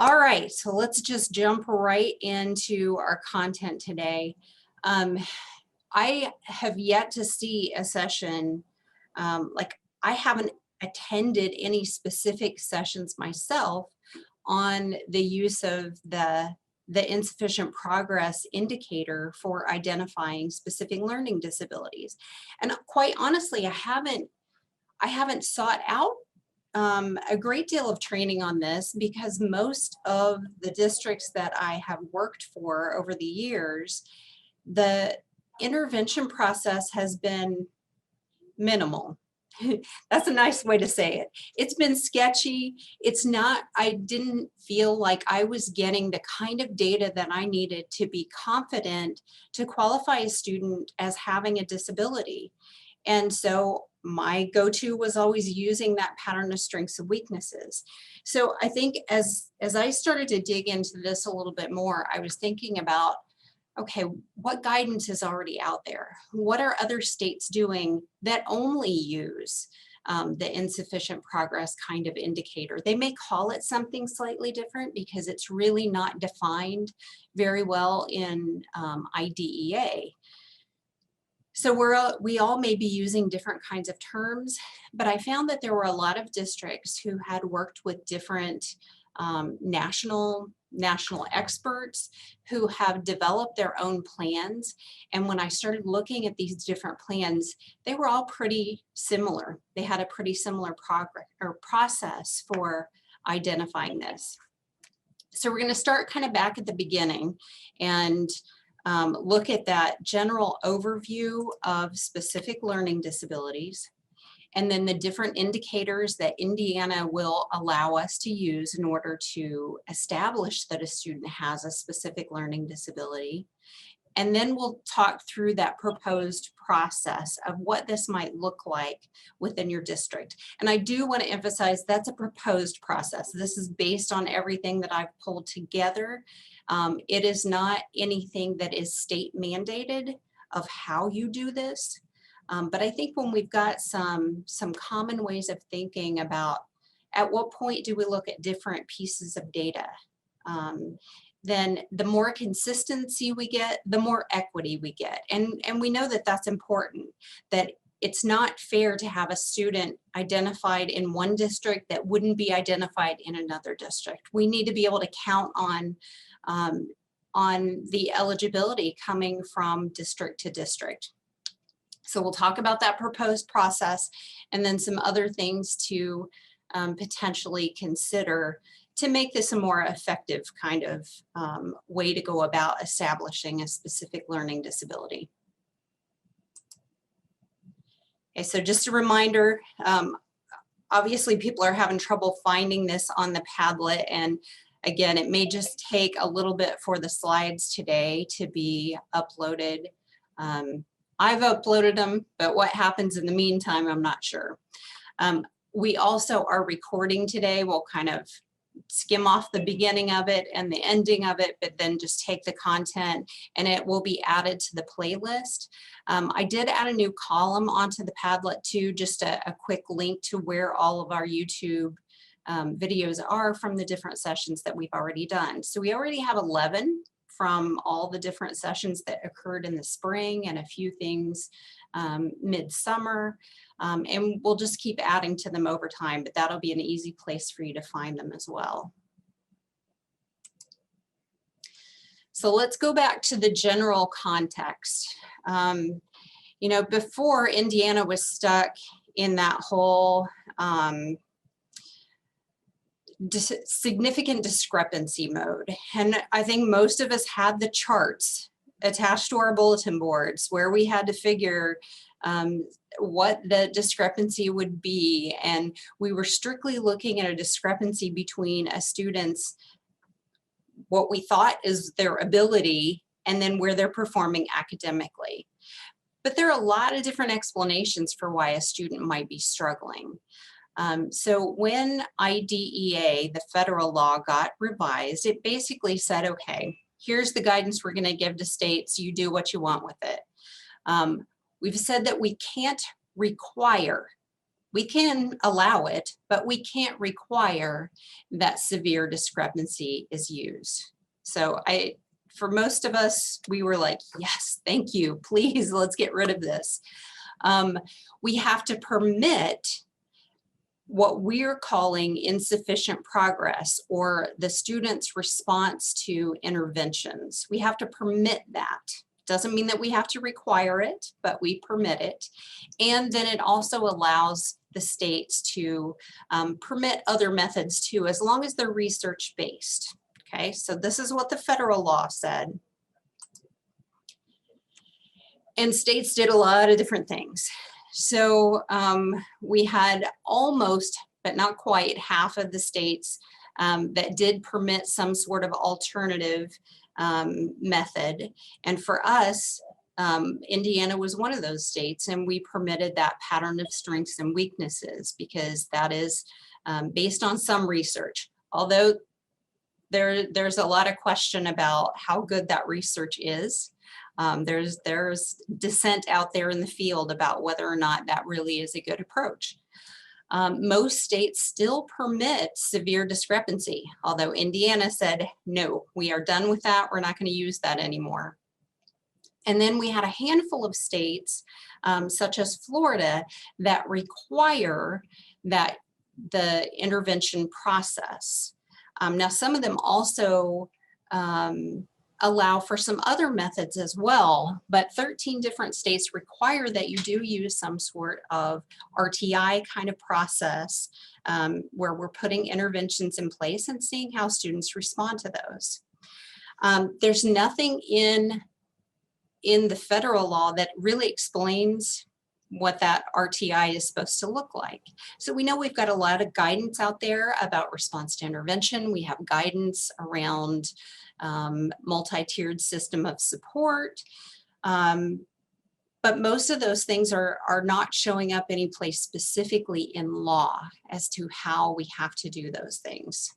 All right, so let's just jump right into our content today. I have yet to see a session, I haven't attended any specific sessions myself on the use of the insufficient progress indicator for identifying specific learning disabilities. And quite honestly, I haven't sought out a great deal of training on this because most of the districts that I have worked for over the years, the intervention process has been minimal. That's a nice way to say it. It's been sketchy. I didn't feel like I was getting the kind of data that I needed to be confident to qualify a student as having a disability. And so my go-to was always using that pattern of strengths and weaknesses. So I think as I started to dig into this a little bit more, I was thinking about, okay, what guidance is already out there? What are other states doing that only use the insufficient progress kind of indicator? They may call it something slightly different because it's really not defined very well in IDEA. So we all may be using different kinds of terms, but I found that there were a lot of districts who had worked with different national experts who have developed their own plans. And when I started looking at these different plans, they were all pretty similar. They had a pretty similar process for identifying this. So we're going to start kind of back at the beginning and look at that general overview of specific learning disabilities, and then the different indicators that Indiana will allow us to use in order to establish that a student has a specific learning disability. And then we'll talk through that proposed process of what this might look like within your district. And I do want to emphasize that's a proposed process. This is based on everything that I've pulled together. It is not anything that is state mandated of how you do this. But I think when we've got some common ways of thinking about at what point do we look at different pieces of data, then the more consistency we get, the more equity we get. And we know that that's important, that it's not fair to have a student identified in one district that wouldn't be identified in another district. We need to be able to count on the eligibility coming from district to district. So we'll talk about that proposed process and then some other things to potentially consider to make this a more effective kind of way to go about establishing a specific learning disability. Okay, so just a reminder, obviously people are having trouble finding this on the Padlet, and again, it may just take a little bit for the slides today to be uploaded. I've uploaded them, but what happens in the meantime, I'm not sure. We also are recording today. We'll kind of skim off the beginning of it and the ending of it, but then just take the content and it will be added to the playlist. I did add a new column onto the Padlet too, just a quick link to where all of our YouTube videos are from the different sessions that we've already done. So we already have 11 from all the different sessions that occurred in the spring and a few things midsummer. And we'll just keep adding to them over time, but that'll be an easy place for you to find them as well. So let's go back to the general context. You know, before Indiana was stuck in that whole significant discrepancy mode. And I think most of us had the charts attached to our bulletin boards where we had to figure what the discrepancy would be. And we were strictly looking at a discrepancy between a student's, what we thought is their ability, and then where they're performing academically. But there are a lot of different explanations for why a student might be struggling. So when IDEA, the federal law, got revised, it basically said, okay, here's the guidance we're going to give to states. You do what you want with it. We've said that we can't require We can allow it, but we can't require that severe discrepancy is used. So for most of us, we were like, yes, thank you, please, let's get rid of this. We have to permit what we're calling insufficient progress, or the student's response to interventions. We have to permit that. Doesn't mean that we have to require it, but we permit it. And then it also allows the states to permit other methods too, as long as they're research-based. Okay, so this is what the federal law said. And states did a lot of different things. So we had almost, but not quite, half of the states that did permit some sort of alternative method. And for us, Indiana was one of those states, and we permitted that pattern of strengths and weaknesses because that is based on some research. Although there's a lot of question about how good that research is. There's dissent out there in the field about whether or not that really is a good approach. Most states still permit severe discrepancy, although Indiana said, no, we are done with that. We're not going to use that anymore. And then we had a handful of states, such as Florida, that require that the intervention process. Now, some of them also allow for some other methods as well, but 13 different states require that you do use some sort of RTI kind of process where we're putting interventions in place and seeing how students respond to those. There's nothing in the federal law that really explains what that RTI is supposed to look like. So we know we've got a lot of guidance out there about response to intervention. We have guidance around multi-tiered system of support. But most of those things are not showing up any place specifically in law as to how we have to do those things.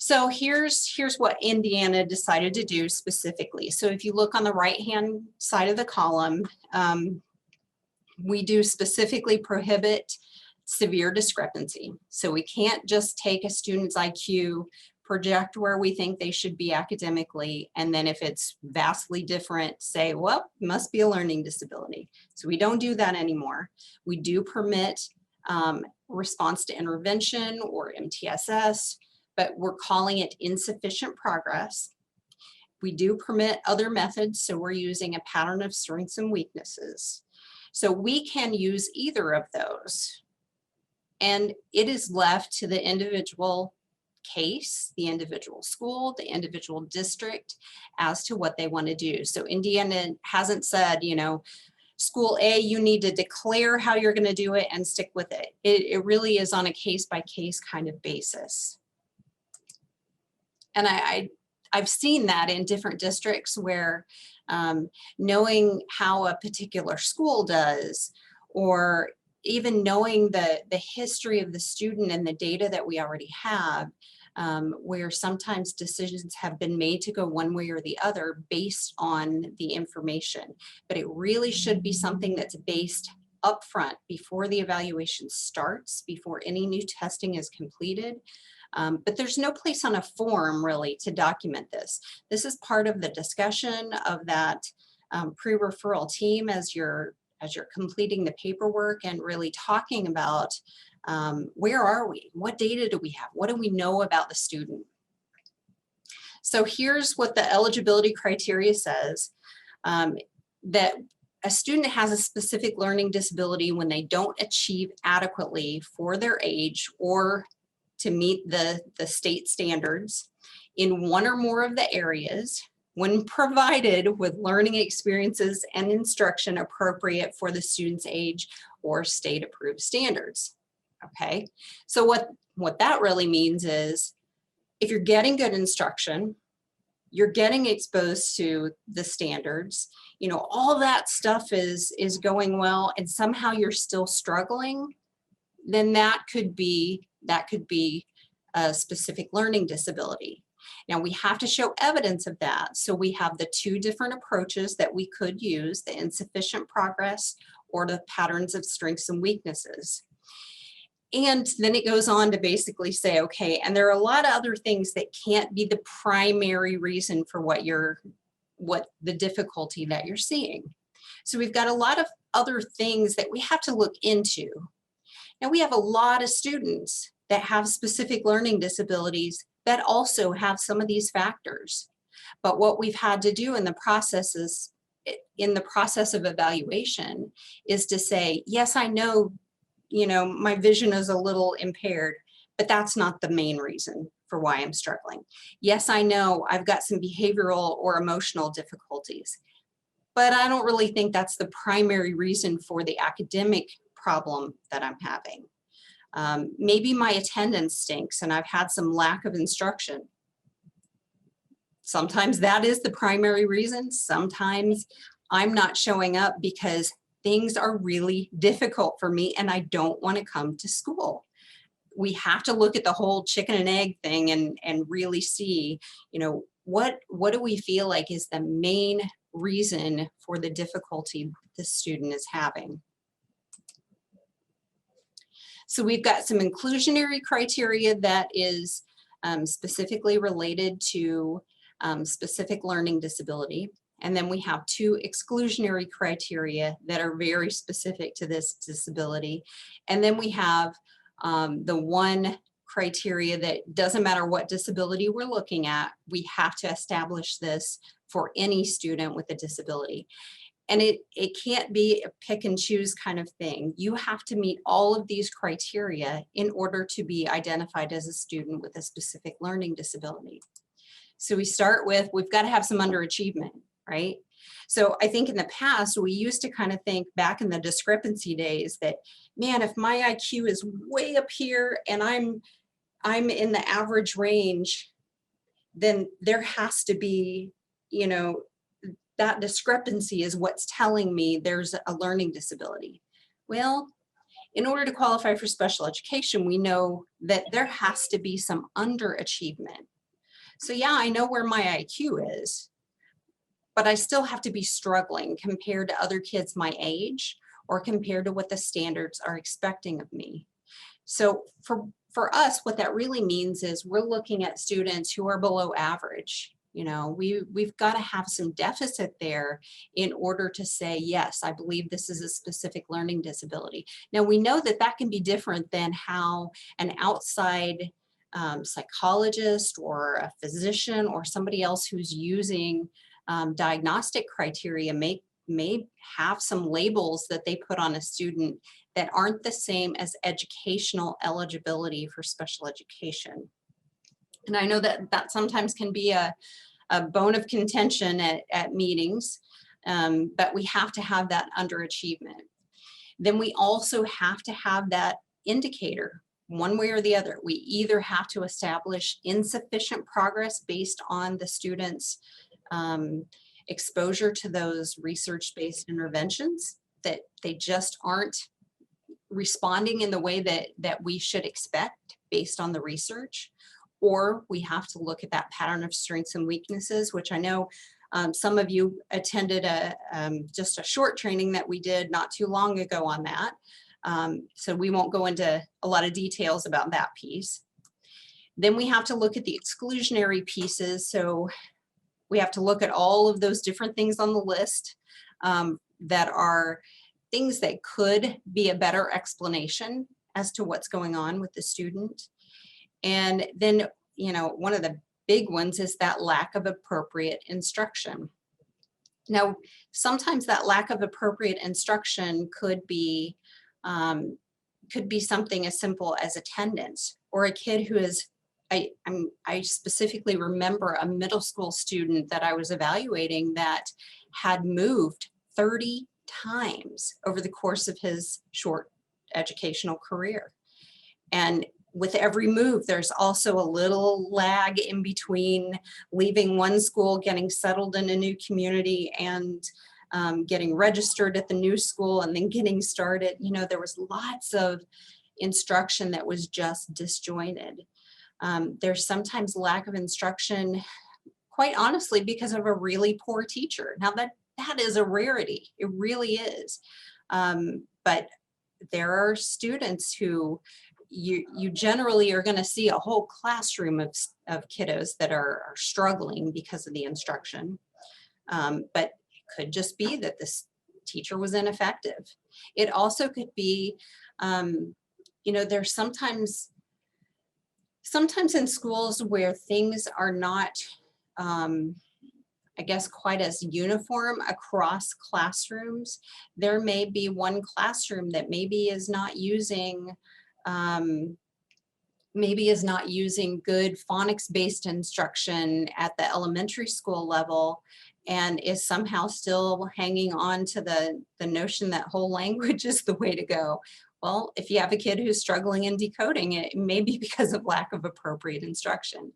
So here's what Indiana decided to do specifically. So if you look on the right-hand side of the column, we do specifically prohibit severe discrepancy. So we can't just take a student's IQ, project where we think they should be academically, and then if it's vastly different, say, well, must be a learning disability. So we don't do that anymore. We do permit response to intervention, or MTSS, but we're calling it insufficient progress. We do permit other methods, so we're using a pattern of strengths and weaknesses. So we can use either of those. And it is left to the individual case, the individual school, the individual district as to what they want to do. So Indiana hasn't said, you know, school A, you need to declare how you're going to do it and stick with it. It really is on a case-by-case kind of basis. And I've seen that in different districts where knowing how a particular school does, or even knowing the history of the student and the data that we already have, where sometimes decisions have been made to go one way or the other based on the information. But it really should be something that's based upfront before the evaluation starts, before any new testing is completed. But there's no place on a form really to document this. This is part of the discussion of that pre-referral team as you're completing the paperwork and really talking about where are we? What data do we have? What do we know about the student? So here's what the eligibility criteria says, that a student has a specific learning disability when they don't achieve adequately for their age or to meet the state standards in one or more of the areas when provided with learning experiences and instruction appropriate for the student's age or state approved standards. Okay, so what that really means is if you're getting good instruction, you're getting exposed to the standards, you know, all that stuff is going well, and somehow you're still struggling, then that could be a specific learning disability. Now we have to show evidence of that. So we have the two different approaches that we could use, the insufficient progress or the patterns of strengths and weaknesses. And then it goes on to basically say, okay, and there are a lot of other things that can't be the primary reason for what the difficulty that you're seeing. So we've got a lot of other things that we have to look into. Now we have a lot of students that have specific learning disabilities that also have some of these factors. But what we've had to do in the process of evaluation is to say, yes, I know, my vision is a little impaired, but that's not the main reason for why I'm struggling. Yes, I know I've got some behavioral or emotional difficulties, but I don't really think that's the primary reason for the academic problem that I'm having. Maybe my attendance stinks and I've had some lack of instruction. Sometimes that is the primary reason. Sometimes I'm not showing up because things are really difficult for me and I don't want to come to school. We have to look at the whole chicken and egg thing and really see, what do we feel like is the main reason for the difficulty the student is having. So we've got some inclusionary criteria that is specifically related to specific learning disability. And then we have 2 exclusionary criteria that are very specific to this disability. And then we have the 1 criteria that doesn't matter what disability we're looking at, we have to establish this for any student with a disability. And it can't be a pick and choose kind of thing. You have to meet all of these criteria in order to be identified as a student with a specific learning disability. So we start with, we've got to have some underachievement, right? So I think in the past, we used to kind of think back in the discrepancy days that, man, if my IQ is way up here and I'm in the average range, then there has to be, that discrepancy is what's telling me there's a learning disability. Well, in order to qualify for special education, we know that there has to be some underachievement. So yeah, I know where my IQ is, but I still have to be struggling compared to other kids my age or compared to what the standards are expecting of me. So for us, what that really means is we're looking at students who are below average. We've got to have some deficit there in order to say, yes, I believe this is a specific learning disability. Now we know that that can be different than how an outside psychologist or a physician or somebody else who's using diagnostic criteria may have some labels that they put on a student that aren't the same as educational eligibility for special education. And I know that sometimes can be a bone of contention at meetings, but we have to have that underachievement. Then we also have to have that indicator, one way or the other. We either have to establish insufficient progress based on the student's exposure to those research-based interventions, that they just aren't responding in the way that we should expect based on the research, or we have to look at that pattern of strengths and weaknesses, which I know some of you attended just a short training that we did not too long ago on that. So we won't go into a lot of details about that piece. Then we have to look at the exclusionary pieces. So we have to look at all of those different things on the list that are things that could be a better explanation as to what's going on with the student. And then, one of the big ones is that lack of appropriate instruction. Now, sometimes that lack of appropriate instruction could be something as simple as attendance, or a kid who is, I specifically remember a middle school student that I was evaluating that had moved 30 times over the course of his short educational career. And with every move, there's also a little lag in between leaving one school, getting settled in a new community, and getting registered at the new school, and then getting started. There was lots of instruction that was just disjointed. There's sometimes lack of instruction, quite honestly, because of a really poor teacher. Now that is a rarity. It really is. But there are students who you generally are going to see a whole classroom of kiddos that are struggling because of the instruction. But it could just be that this teacher was ineffective. It also could be, you know, there's sometimes in schools where things are not, I guess, quite as uniform across classrooms. There may be one classroom that maybe is not using good phonics-based instruction at the elementary school level, and is somehow still hanging on to the notion that whole language is the way to go. Well, if you have a kid who's struggling in decoding, it may be because of lack of appropriate instruction.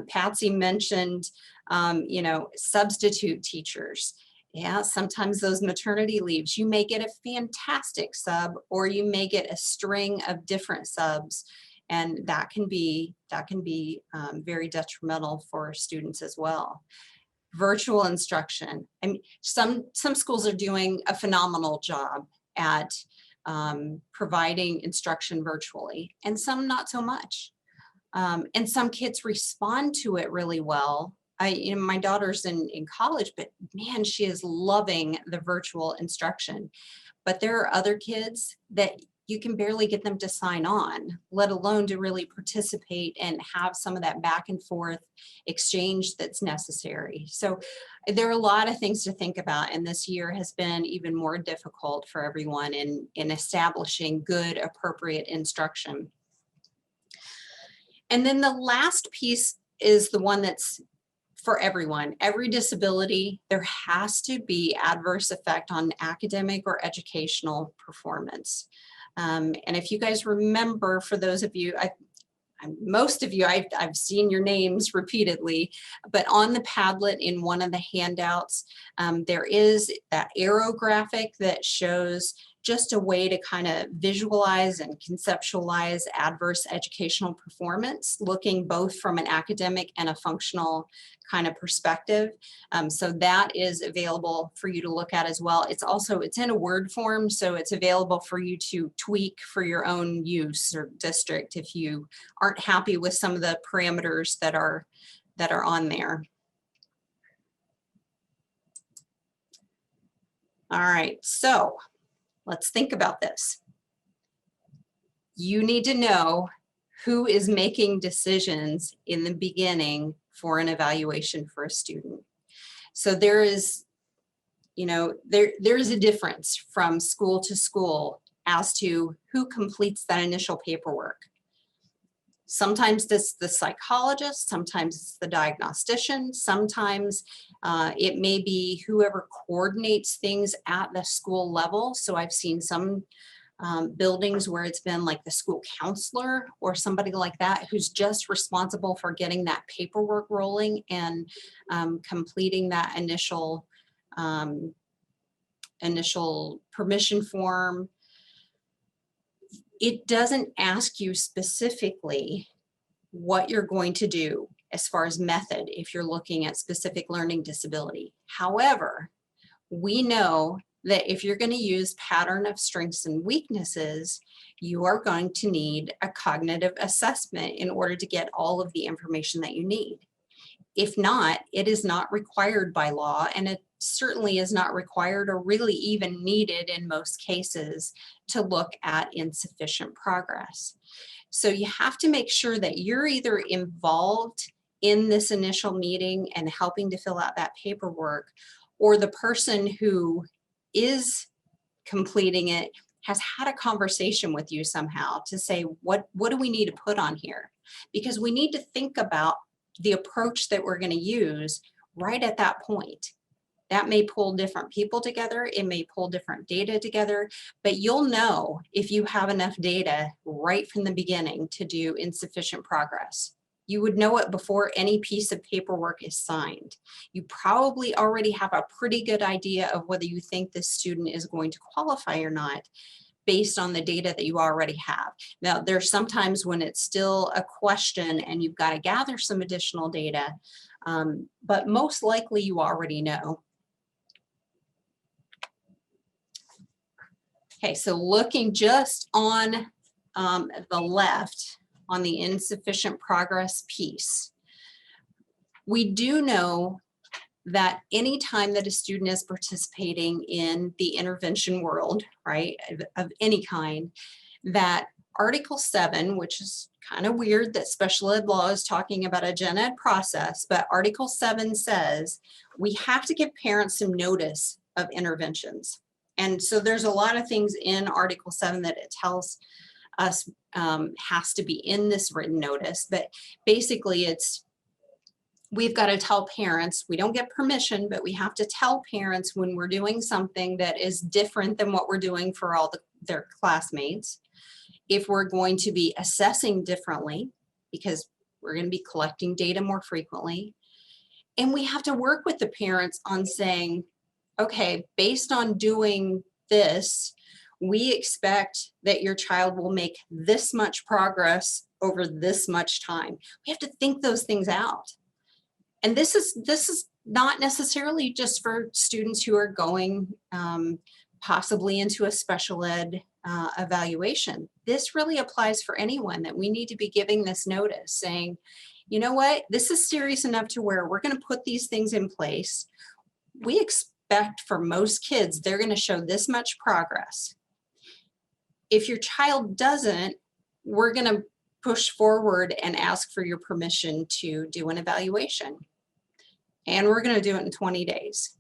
Patsy mentioned, you know, substitute teachers. Yeah, sometimes those maternity leaves, you may get a fantastic sub, or you may get a string of different subs, and that can be very detrimental for students as well. Virtual instruction. I mean, some schools are doing a phenomenal job at providing instruction virtually, and some not so much. And some kids respond to it really well. You know, my daughter's in college, but man, she is loving the virtual instruction. But there are other kids that you can barely get them to sign on, let alone to really participate and have some of that back and forth exchange that's necessary. So there are a lot of things to think about, and this year has been even more difficult for everyone in establishing good, appropriate instruction. And then the last piece is the one that's for everyone. Every disability, there has to be adverse effect on academic or educational performance. And if you guys remember, for those of you, most of you, I've seen your names repeatedly, but on the Padlet in one of the handouts, there is that arrow graphic that shows just a way to kind of visualize and conceptualize adverse educational performance, looking both from an academic and a functional kind of perspective. So that is available for you to look at as well. It's in a Word form, so it's available for you to tweak for your own use or district if you aren't happy with some of the parameters that are on there. All right, so let's think about this. You need to know who is making decisions in the beginning for an evaluation for a student. So there is, you know, there is a difference from school to school as to who completes that initial paperwork. Sometimes it's the psychologist, sometimes it's the diagnostician, sometimes it may be whoever coordinates things at the school level. So I've seen some buildings where it's been like the school counselor or somebody like that who's just responsible for getting that paperwork rolling and completing that initial permission form. It doesn't ask you specifically what you're going to do as far as method if you're looking at specific learning disability. However, we know that if you're going to use pattern of strengths and weaknesses, you are going to need a cognitive assessment in order to get all of the information that you need. If not, it is not required by law, and it certainly is not required or really even needed in most cases to look at insufficient progress. So you have to make sure that you're either involved in this initial meeting and helping to fill out that paperwork, or the person who is completing it has had a conversation with you somehow to say, what do we need to put on here? Because we need to think about the approach that we're going to use right at that point. That may pull different people together, it may pull different data together, but you'll know if you have enough data right from the beginning to do insufficient progress. You would know it before any piece of paperwork is signed. You probably already have a pretty good idea of whether you think this student is going to qualify or not based on the data that you already have. Now, there's sometimes when it's still a question and you've got to gather some additional data, but most likely you already know. Okay, so looking just on the left on the insufficient progress piece, we do know that any time that a student is participating in the intervention world, right, of any kind, that Article 7, which is kind of weird that special ed law is talking about a gen ed process, but Article 7 says we have to give parents some notice of interventions. And so there's a lot of things in Article 7 that it tells us has to be in this written notice, but basically it's, we've got to tell parents, we don't get permission, but we have to tell parents when we're doing something that is different than what we're doing for all their classmates. If we're going to be assessing differently, because we're going to be collecting data more frequently. And we have to work with the parents on saying, okay, based on doing this, we expect that your child will make this much progress over this much time. We have to think those things out. And this is not necessarily just for students who are going possibly into a special ed evaluation. This really applies for anyone, that we need to be giving this notice saying, you know what, this is serious enough to where we're going to put these things in place. We expect for most kids, they're going to show this much progress. If your child doesn't, we're going to push forward and ask for your permission to do an evaluation. And we're going to do it in 20 days.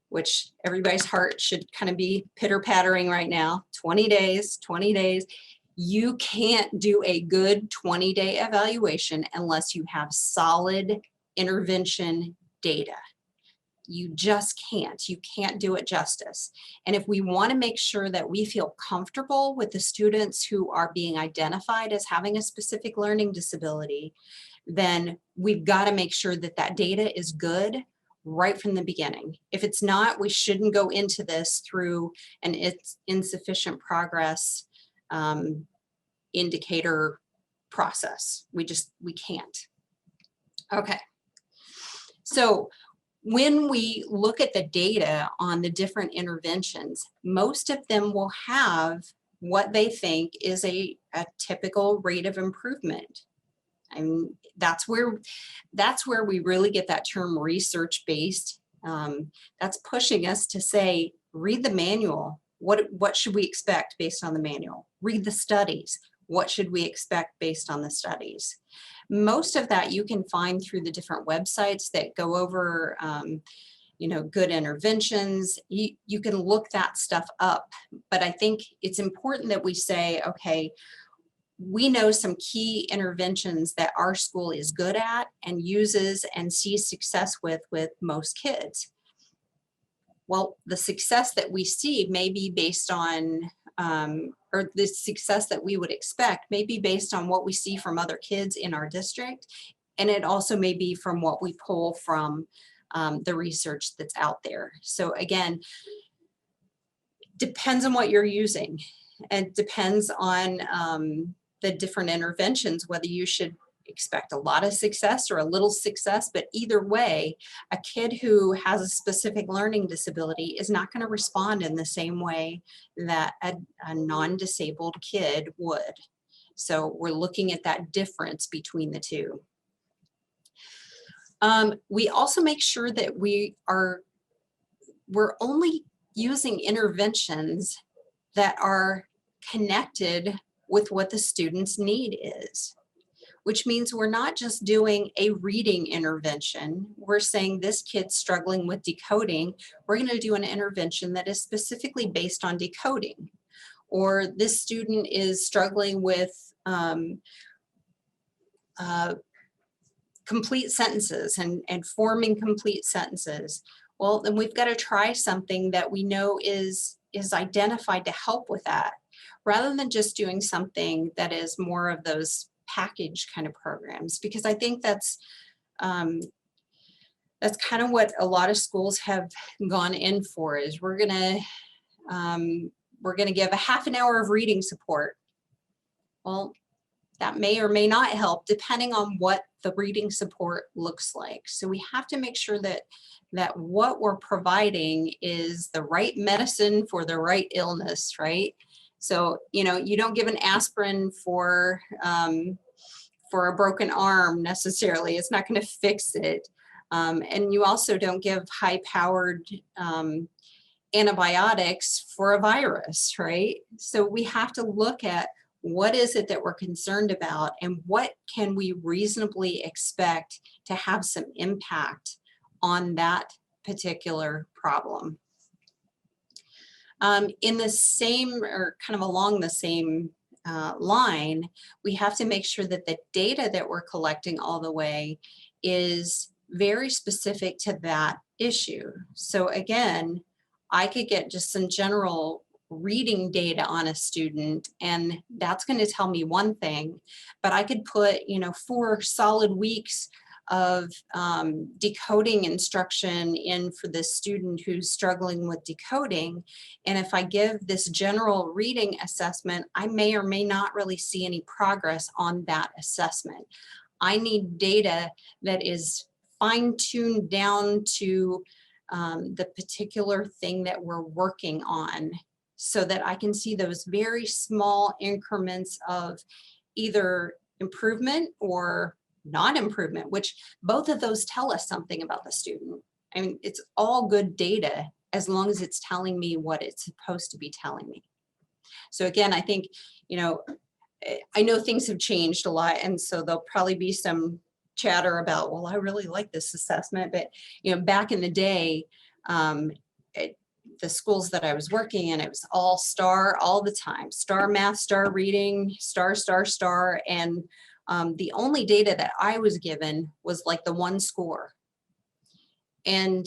Which everybody's heart should kind of be pitter-pattering right now. 20 days, 20 days. You can't do a good 20-day evaluation unless you have solid intervention data. You just can't. You can't do it justice. And if we want to make sure that we feel comfortable with the students who are being identified as having a specific learning disability, then we've got to make sure that that data is good right from the beginning. If it's not, we shouldn't go into this through an insufficient progress indicator process. We can't. Okay. So when we look at the data on the different interventions, most of them will have what they think is a typical rate of improvement. I mean, that's where we really get that term research-based. That's pushing us to say, read the manual. What should we expect based on the manual? Read the studies. What should we expect based on the studies? Most of that you can find through the different websites that go over, you know, good interventions. You can look that stuff up, but I think it's important that we say, okay, we know some key interventions that our school is good at and uses and sees success with most kids. Well, the success that we see may be based on, or the success that we would expect may be based on what we see from other kids in our district. And it also may be from what we pull from the research that's out there. So again, depends on what you're using, and depends on the different interventions, whether you should expect a lot of success or a little success. But either way, a kid who has a specific learning disability is not going to respond in the same way that a non-disabled kid would. So we're looking at that difference between the two. We also make sure that we're only using interventions that are connected with what the student's need is, which means we're not just doing a reading intervention. We're saying this kid's struggling with decoding. We're going to do an intervention that is specifically based on decoding. Or this student is struggling with complete sentences and forming complete sentences. Well, then we've got to try something that we know is identified to help with that, rather than just doing something that is more of those package kind of programs, because I think that's kind of what a lot of schools have gone in for, is we're gonna give a half an hour of reading support. Well, that may or may not help depending on what the reading support looks like. So we have to make sure that what we're providing is the right medicine for the right illness, right? So, you know, you don't give an aspirin for a broken arm necessarily. It's not going to fix it. And you also don't give high-powered antibiotics for a virus, right? So we have to look at what is it that we're concerned about and what can we reasonably expect to have some impact on that particular problem. In the same, or kind of along the same line, we have to make sure that the data that we're collecting all the way is very specific to that issue. So again, I could get just some general reading data on a student, and that's going to tell me one thing, but I could put, you know, 4 solid weeks of decoding instruction in for the student who's struggling with decoding. And if I give this general reading assessment, I may or may not really see any progress on that assessment. I need data that is fine-tuned down to the particular thing that we're working on, so that I can see those very small increments of either improvement or non-improvement, which both of those tell us something about the student. I mean, it's all good data as long as it's telling me what it's supposed to be telling me. So again, I think, you know, I know things have changed a lot, and so there'll probably be some chatter about, well, I really like this assessment, but you know, back in the day, the schools that I was working in, it was all STAR all the time. STAR math, STAR reading, STAR, STAR, STAR, and the only data that I was given was like the 1 score. And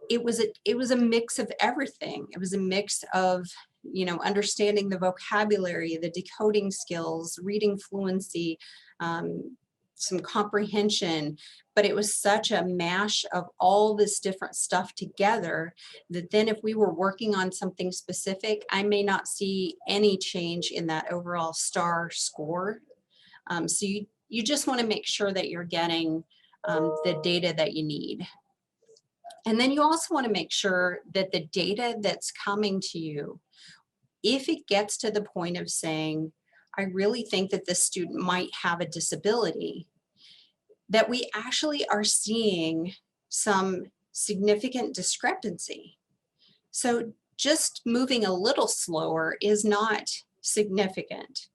it was a mix of everything. It was a mix of, you know, understanding the vocabulary, the decoding skills, reading fluency, some comprehension, but it was such a mash of all this different stuff together that then if we were working on something specific, I may not see any change in that overall STAR score. So you just want to make sure that you're getting the data that you need. And then you also want to make sure that the data that's coming to you, if it gets to the point of saying, I really think that this student might have a disability, that we actually are seeing some significant discrepancy. So just moving a little slower is not significant.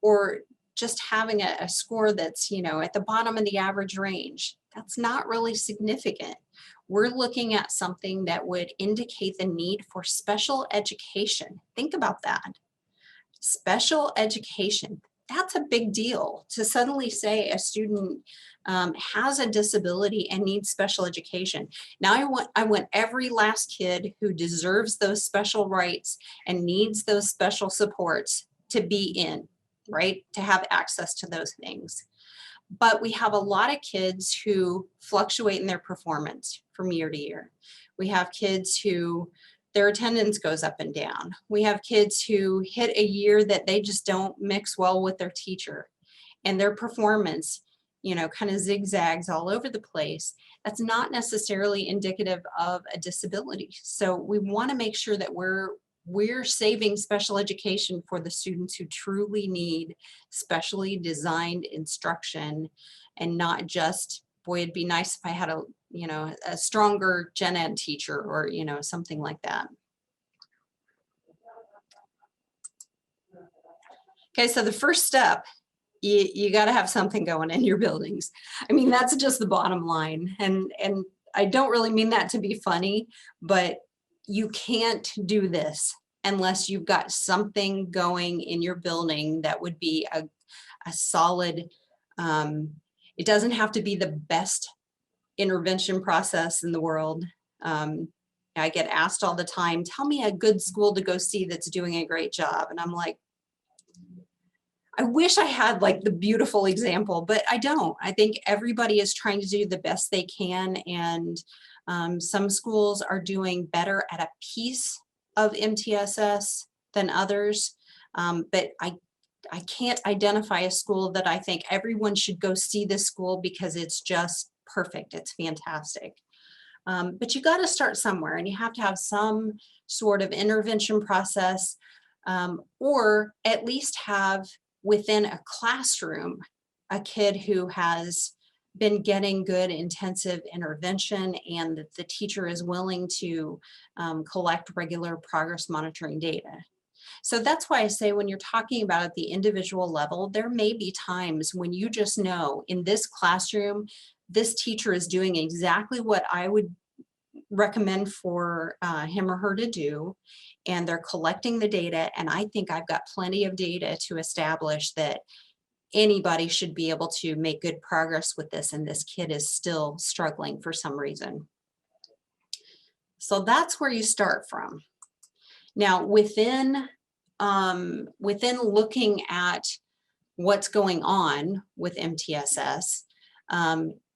Or just having a score that's, you know, at the bottom of the average range, that's not really significant. We're looking at something that would indicate the need for special education. Think about that. Special education, that's a big deal to suddenly say a student has a disability and needs special education. Now I want every last kid who deserves those special rights and needs those special supports to be in, right? To have access to those things. But we have a lot of kids who fluctuate in their performance from year to year. We have kids who their attendance goes up and down. We have kids who hit a year that they just don't mix well with their teacher, and their performance, you know, kind of zigzags all over the place. That's not necessarily indicative of a disability. So we want to make sure that we're saving special education for the students who truly need specially designed instruction, and not just, boy, it'd be nice if I had a, you know, a stronger gen ed teacher, or, you know, something like that. Okay, so the first step, you got to have something going in your buildings. I mean, that's just the bottom line. And I don't really mean that to be funny, but you can't do this unless you've got something going in your building that would be a solid, it doesn't have to be the best intervention process in the world. I get asked all the time, tell me a good school to go see that's doing a great job. And I'm like, I wish I had like the beautiful example, but I don't. I think everybody is trying to do the best they can. And some schools are doing better at a piece of MTSS than others. But can't identify a school that I think everyone should go see this school because it's just perfect. It's fantastic. But you got to start somewhere, and you have to have some sort of intervention process, or at least have within a classroom a kid who has been getting good intensive intervention, and that the teacher is willing to collect regular progress monitoring data. So that's why I say when you're talking about at the individual level, there may be times when you just know in this classroom, this teacher is doing exactly what I would recommend for him or her to do, and they're collecting the data, and I think I've got plenty of data to establish that anybody should be able to make good progress with this, and this kid is still struggling for some reason. So that's where you start from. Now, within looking at what's going on with MTSS,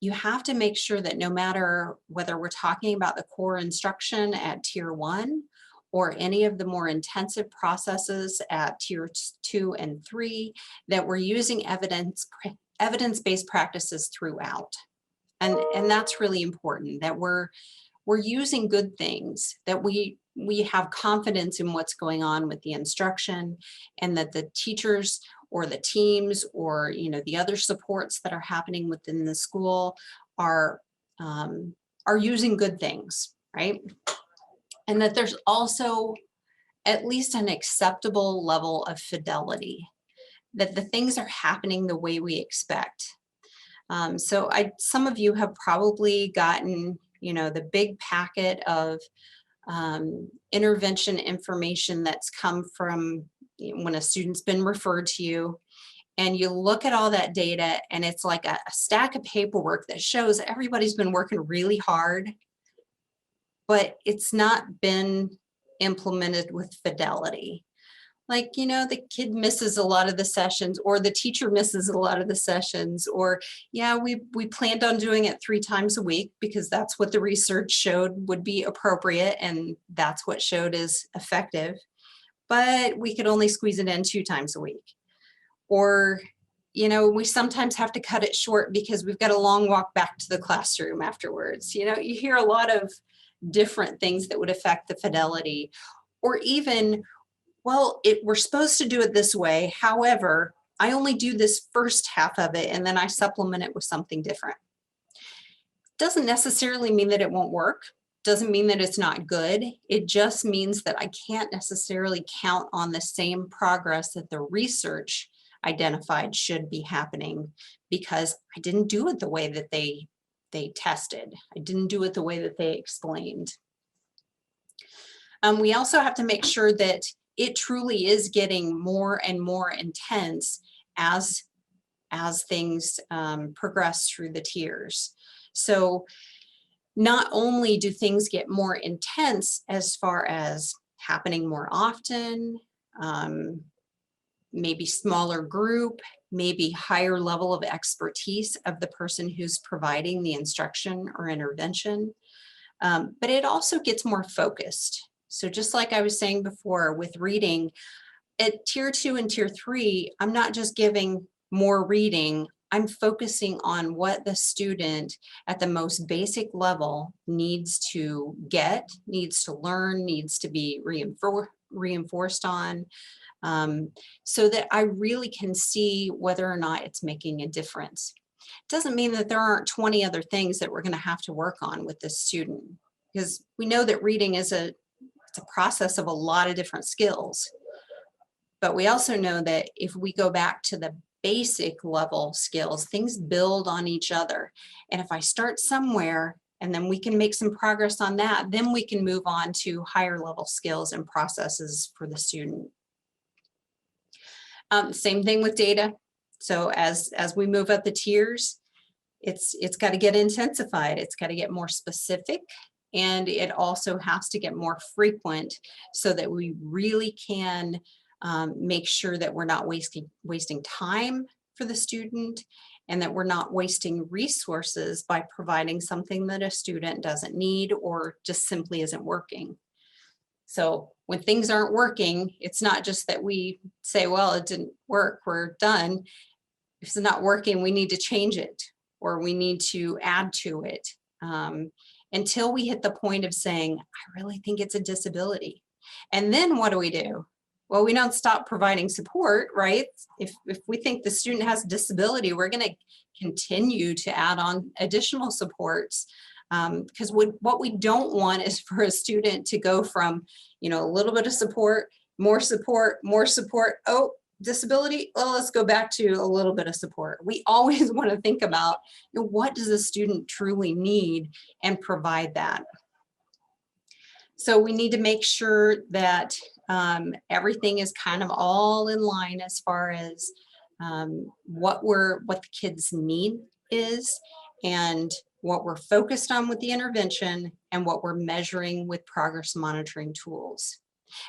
you have to make sure that no matter whether we're talking about the core instruction at Tier 1 or any of the more intensive processes at Tier 2 and 3, that we're using evidence-based practices throughout. And that's really important, that we're using good things, that we have confidence in what's going on with the instruction, and that the teachers or the teams or the other supports that are happening within the school are using good things, right? And that there's also at least an acceptable level of fidelity, that the things are happening the way we expect. So some of you have probably gotten the big packet of intervention information that's come from when a student's been referred to you, and you look at all that data, and it's like a stack of paperwork that shows everybody's been working really hard, but it's not been implemented with fidelity. Like, the kid misses a lot of the sessions, or the teacher misses a lot of the sessions, or yeah, we planned on doing it 3 times a week because that's what the research showed would be appropriate, and that's what showed is effective, but we could only squeeze it in 2 times a week. Or, we sometimes have to cut it short because we've got a long walk back to the classroom afterwards. You hear a lot of different things that would affect the fidelity. Or even, well, we're supposed to do it this way. However, I only do this first half of it, and then I supplement it with something different. Doesn't necessarily mean that it won't work. Doesn't mean that it's not good. It just means that I can't necessarily count on the same progress that the research identified should be happening, because I didn't do it the way that they tested. I didn't do it the way that they explained. We also have to make sure that it truly is getting more and more intense as things progress through the tiers. So not only do things get more intense as far as happening more often, maybe smaller group, maybe higher level of expertise of the person who's providing the instruction or intervention, but it also gets more focused. So just like I was saying before with reading, at Tier 2 and Tier 3, I'm not just giving more reading, I'm focusing on what the student at the most basic level needs to get, needs to learn, needs to be reinforced on, so that I really can see whether or not it's making a difference. It doesn't mean that there aren't 20 other things that we're going to have to work on with this student, because we know that reading is it's a process of a lot of different skills. But we also know that if we go back to the basic level skills, things build on each other. And if I start somewhere and then we can make some progress on that, then we can move on to higher level skills and processes for the student. Same thing with data. So as we move up the tiers, it's got to get intensified. It's got to get more specific, and it also has to get more frequent so that we really can make sure that we're not wasting time for the student, and that we're not wasting resources by providing something that a student doesn't need or just simply isn't working. So when things aren't working, it's not just that we say, well, it didn't work, we're done. If it's not working, we need to change it or we need to add to it, until we hit the point of saying, I really think it's a disability. And then what do? Well, we don't stop providing support, right? If we think the student has a disability, we're going to continue to add on additional supports, because what we don't want is for a student to go from, a little bit of support, more support, more support. Oh, disability, well, let's go back to a little bit of support. We always want to think about, what does a student truly need and provide that. So we need to make sure that everything is kind of all in line as far as what the kids' need is and what we're focused on with the intervention and what we're measuring with progress monitoring tools.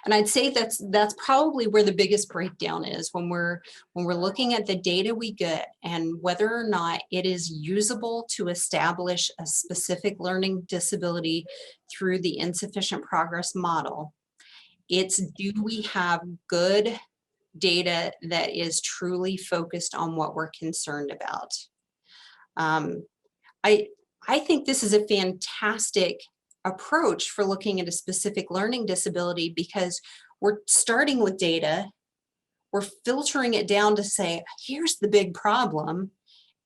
And I'd say that's probably where the biggest breakdown is when we're looking at the data we get and whether or not it is usable to establish a specific learning disability through the insufficient progress model. It's, do we have good data that is truly focused on what we're concerned about? I think this is a fantastic approach for looking at a specific learning disability because we're starting with data, we're filtering it down to say, here's the big problem,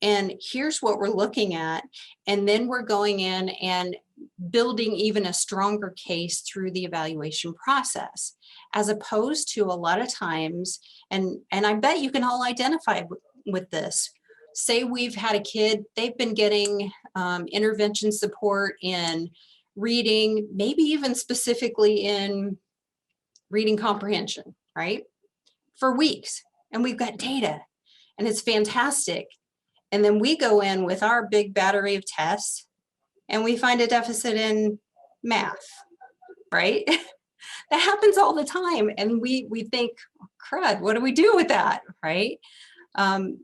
and here's what we're looking at, and then we're going in and building even a stronger case through the evaluation process, as opposed to a lot of times, and I bet you can all identify with this. Say we've had a kid, they've been getting intervention support in reading, maybe even specifically in reading comprehension, right? For weeks, and we've got data, and it's fantastic. And then we go in with our big battery of tests, and we find a deficit in math, right? That happens all the time, and we think, crud, what do we do with that, right?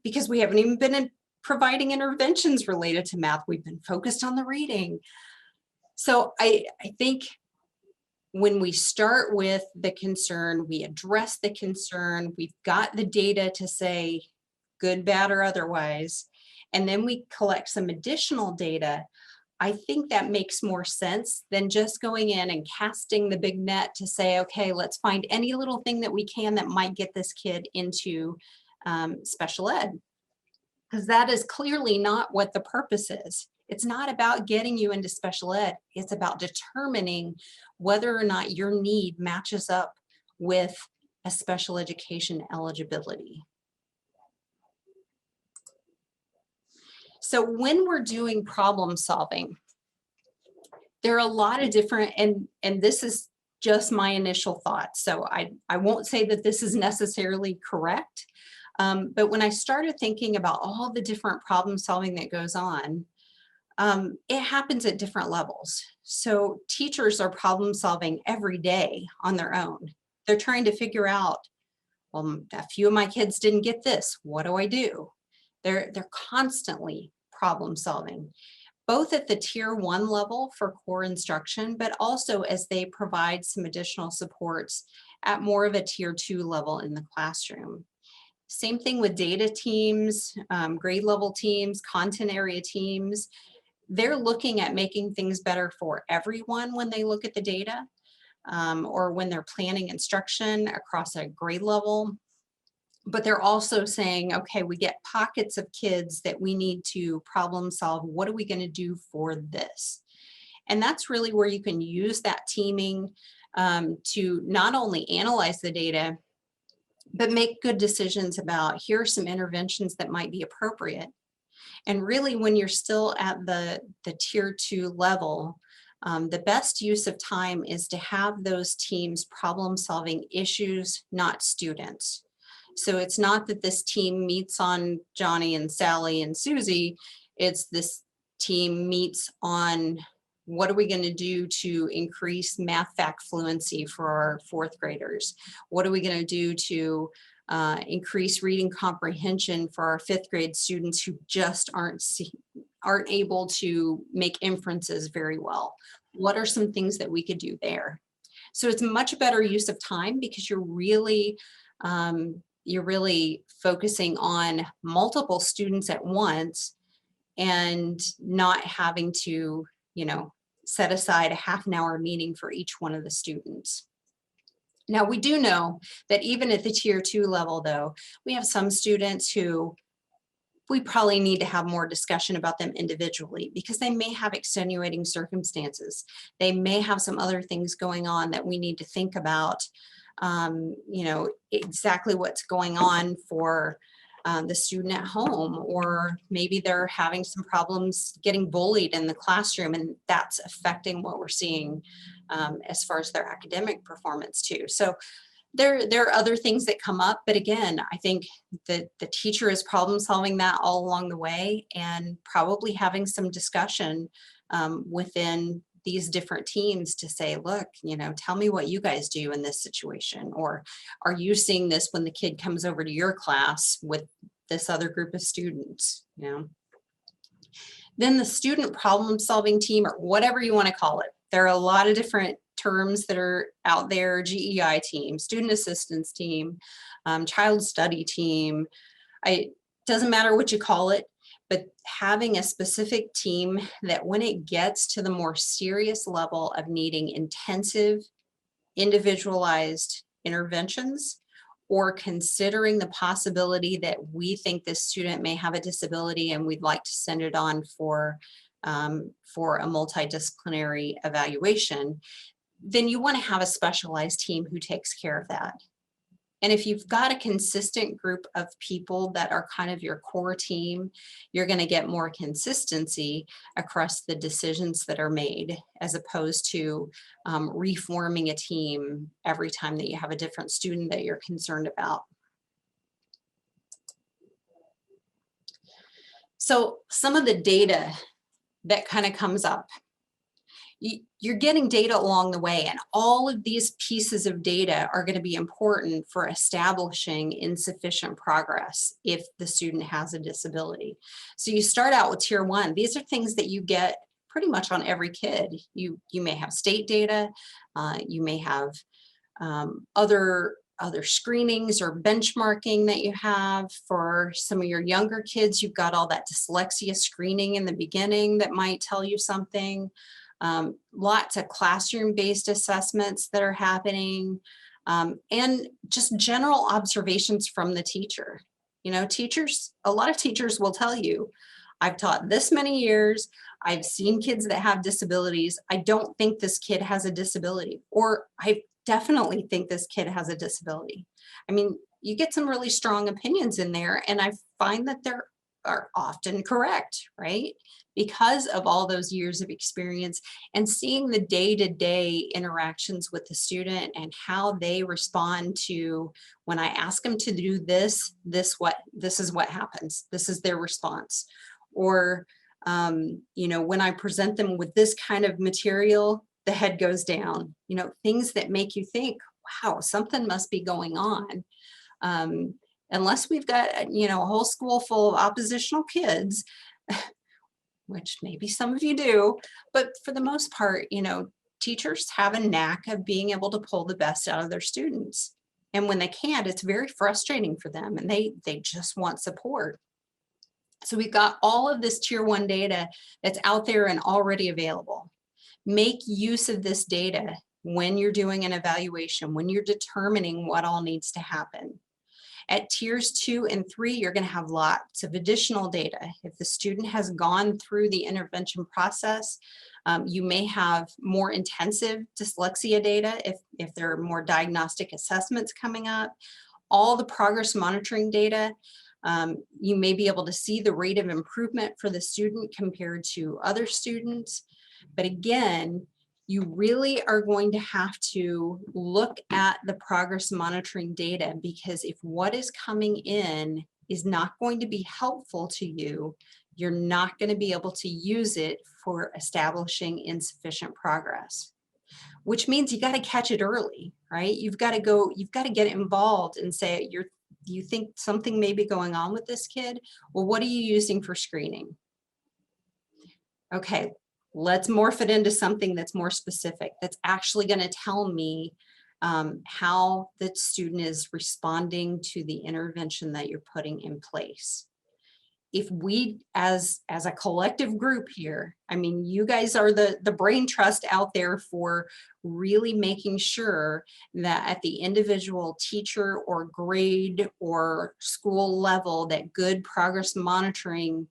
Because we haven't even been providing interventions related to math. We've been focused on the reading. So I think when we start with the concern, we address the concern, we've got the data to say good, bad, or otherwise, and then we collect some additional data, I think that makes more sense than just going in and casting the big net to say, okay, let's find any little thing that we can that might get this kid into special ed. Because that is clearly not what the purpose is. It's not about getting you into special ed. It's about determining whether or not your need matches up with a special education eligibility. So when we're doing problem solving, there are a lot of different, and this is just my initial thoughts. So I won't say that this is necessarily correct, but when I started thinking about all the different problem solving that goes on, it happens at different levels. So teachers are problem solving every day on their own. They're trying to figure out, well, a few of my kids didn't get this. What do I do? They're constantly problem solving, both at the tier 1 level for core instruction, but also as they provide some additional supports at more of a tier 2 level in the classroom. Same thing with data teams, grade level teams, content area teams. They're looking at making things better for everyone when they look at the data, or when they're planning instruction across a grade level. But they're also saying, okay, we get pockets of kids that we need to problem solve. What are we going to do for this? And that's really where you can use that teaming to not only analyze the data, but make good decisions about, here are some interventions that might be appropriate. And really, when you're still at the tier 2 level, the best use of time is to have those teams problem solving issues, not students. So it's not that this team meets on Johnny and Sally and Susie, it's this team meets on what are we going to do to increase math fact fluency for our 4th graders? What are we going to do to increase reading comprehension for our 5th grade students who just aren't able to make inferences very well? What are some things that we could do there? So it's much better use of time because you're really focusing on multiple students at once and not having to, you know, set aside a half an hour meeting for each one of the students. Now, we do know that even at the tier 2 level, though, we have some students who we probably need to have more discussion about them individually because they may have extenuating circumstances. They may have some other things going on that we need to think about, you know, exactly what's going on for the student at home, or maybe they're having some problems getting bullied in the classroom, and that's affecting what we're seeing as far as their academic performance too. So there are other things that come up, but again, I think that the teacher is problem solving that all along the way and probably having some discussion within these different teams to say, look, you know, tell me what you guys do in this situation, or are you seeing this when the kid comes over to your class with this other group of students, you know? Then the student problem solving team, or whatever you want to call it. There are a lot of different terms that are out there: GEI team, student assistance team, child study team. Doesn't matter what you call it, but having a specific team that when it gets to the more serious level of needing intensive, individualized interventions, or considering the possibility that we think this student may have a disability and we'd like to send it on for a multidisciplinary evaluation, then you want to have a specialized team who takes care of that. And if you've got a consistent group of people that are kind of your core team, you're going to get more consistency across the decisions that are made, as opposed to reforming a team every time that you have a different student that you're concerned about. So some of the data that kind of comes up, you're getting data along the way, and all of these pieces of data are going to be important for establishing insufficient progress if the student has a disability. So you start out with tier 1. These are things that you get pretty much on every kid. You may have state data, you may have other screenings or benchmarking that you have. For some of your younger kids, you've got all that dyslexia screening in the beginning that might tell you something. Lots of classroom-based assessments that are happening, and just general observations from the teacher. You know, a lot of teachers will tell you, I've taught this many years, I've seen kids that have disabilities, I don't think this kid has a disability, or I definitely think this kid has a disability. I mean, you get some really strong opinions in there, and I find that they're are often correct, right? Because of all those years of experience and seeing the day-to-day interactions with the student and how they respond to when I ask them to do this is what happens. This is their response. Or, you know, when I present them with this kind of material, the head goes down. You know, things that make you think, wow, something must be going on. Unless we've got, you know, a whole school full of oppositional kids, which maybe some of you do, but for the most part, you know, teachers have a knack of being able to pull the best out of their students. And when they can't, it's very frustrating for them, and they just want support. So we've got all of this tier 1 data that's out there and already available. Make use of this data when you're doing an evaluation, when you're determining what all needs to happen. At tiers 2 and 3, you're going to have lots of additional data. If the student has gone through the intervention process, you may have more intensive dyslexia data if there are more diagnostic assessments coming up. All the progress monitoring data, you may be able to see the rate of improvement for the student compared to other students. But again, you really are going to have to look at the progress monitoring data, because if what is coming in is not going to be helpful to you, you're not going to be able to use it for establishing insufficient progress, which means you got to catch it early, right? You've got to get involved and say, you think something may be going on with this kid? Well, what are you using for screening? Okay, Let's morph it into something that's more specific, that's actually going to tell me how the student is responding to the intervention that you're putting in place. If we, as a collective group here, I mean, you guys are the brain trust out there for really making sure that at the individual teacher or grade or school level, that good progress monitoring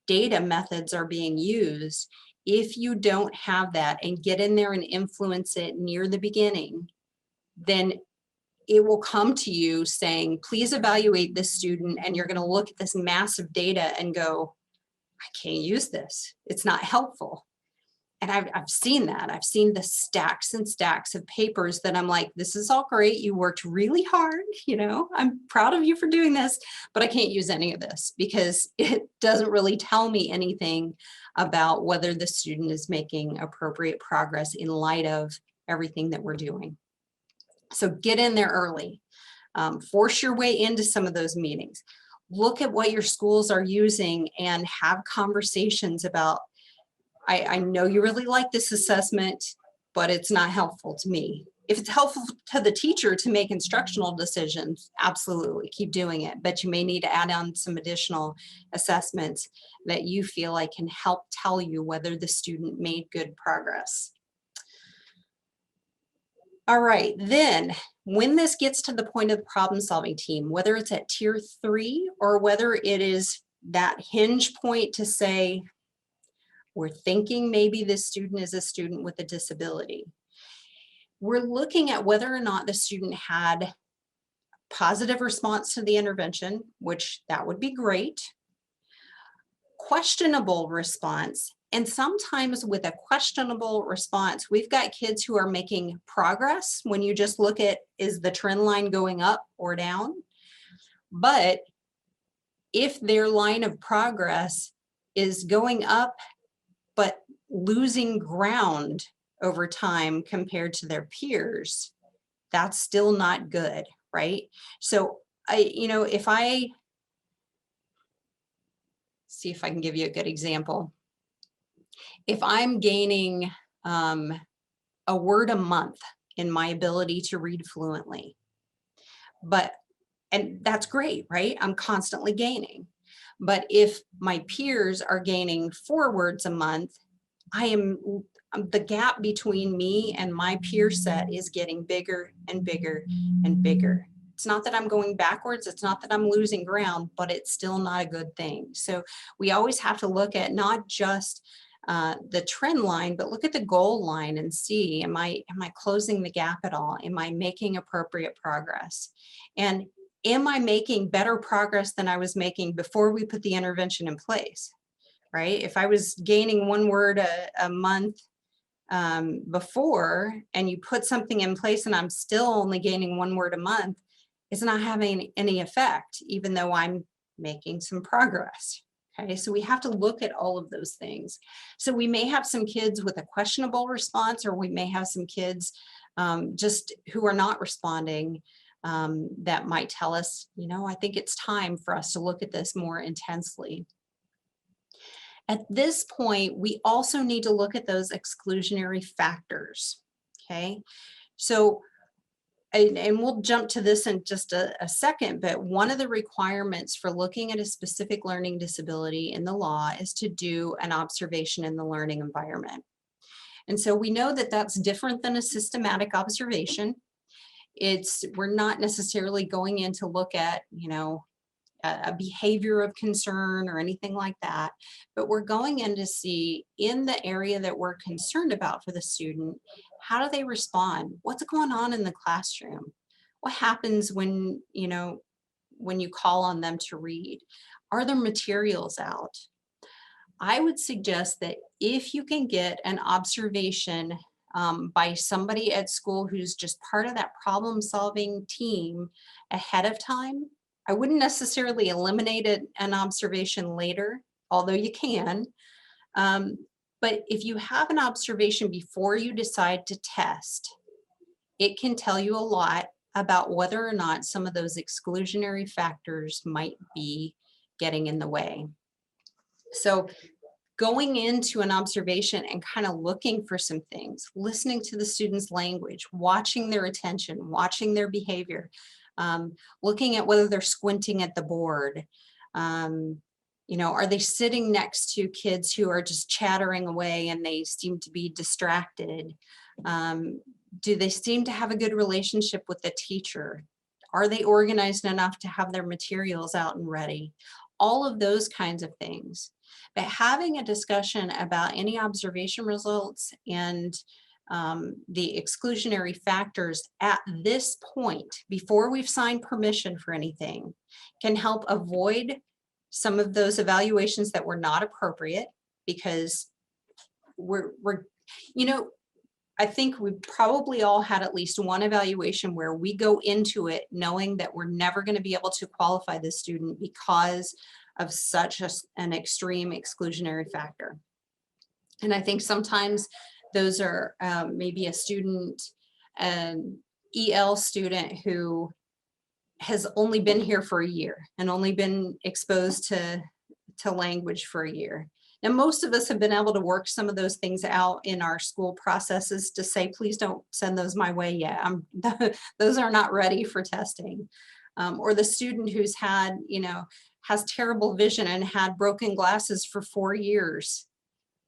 data methods are being used. If you don't have that and get in there and influence it near the beginning, then it will come to you saying, please evaluate this student, and you're going to look at this massive data and go, I can't use this. It's not helpful. And I've seen that. I've seen the stacks and stacks of papers that I'm like, this is all great. You worked really hard. You know, I'm proud of you for doing this, but I can't use any of this because it doesn't really tell me anything about whether the student is making appropriate progress in light of everything that we're doing. So get in there early, force your way into some of those meetings. Look at what your schools are using and have conversations about, I know you really like this assessment, but it's not helpful to me. If it's helpful to the teacher to make instructional decisions, absolutely keep doing it, but you may need to add on some additional assessments that you feel like can help tell you whether the student made good progress. All right, then when this gets to the point of the problem solving team, whether it's at tier 3 or whether it is that hinge point to say, we're thinking maybe this student is a student with a disability. We're looking at whether or not the student had positive response to the intervention, which that would be great. Questionable response. And sometimes with a questionable response, we've got kids who are making progress when you just look at, is the trend line going up or down? But if their line of progress is going up, but losing ground over time compared to their peers, that's still not good, right? So if I see if I can give you a good example. If I'm gaining a word a month in my ability to read fluently, and that's great, right? I'm constantly gaining. But if my peers are gaining 4 words a month, the gap between me and my peer set is getting bigger and bigger and bigger. It's not that I'm going backwards, it's not that I'm losing ground, but it's still not a good thing. So we always have to look at not just the trend line, but look at the goal line and see, am I closing the gap at all? Am I making appropriate progress? And am I making better progress than I was making before we put the intervention in place, right? If I was gaining 1 word a month before, and you put something in place and I'm still only gaining 1 word a month, it's not having any effect, even though I'm making some progress. Okay, so we have to look at all of those things. So we may have some kids with a questionable response, or we may have some kids just who are not responding that might tell us, I think it's time for us to look at this more intensely. At this point, we also need to look at those exclusionary factors, okay? So, and we'll jump to this in just a second, but one of the requirements for looking at a specific learning disability in the law is to do an observation in the learning environment. And so we know that that's different than a systematic observation. We're not necessarily going in to look at, a behavior of concern or anything like that, but we're going in to see, in the area that we're concerned about for the student, how do they respond? What's going on in the classroom? What happens when you call on them to read? Are there materials out? I would suggest that if you can get an observation by somebody at school who's just part of that problem-solving team ahead of time, I wouldn't necessarily eliminate an observation later, although you can. But if you have an observation before you decide to test, it can tell you a lot about whether or not some of those exclusionary factors might be getting in the way. So going into an observation and kind of looking for some things, listening to the student's language, watching their attention, watching their behavior, looking at whether they're squinting at the board. You know, are they sitting next to kids who are just chattering away and they seem to be distracted? Do they seem to have a good relationship with the teacher? Are they organized enough to have their materials out and ready? All of those kinds of things. But having a discussion about any observation results and the exclusionary factors at this point, before we've signed permission for anything, can help avoid some of those evaluations that were not appropriate, because we're you know, I think we probably all had at least one evaluation where we go into it knowing that we're never going to be able to qualify this student because of such an extreme exclusionary factor. And I think sometimes those are maybe a student, an EL student who has only been here for a year and only been exposed to language for a year. Now, most of us have been able to work some of those things out in our school processes to say, please don't send those my way yet. Those are not ready for testing. Or the student who's had, you know, has terrible vision and had broken glasses for 4 years.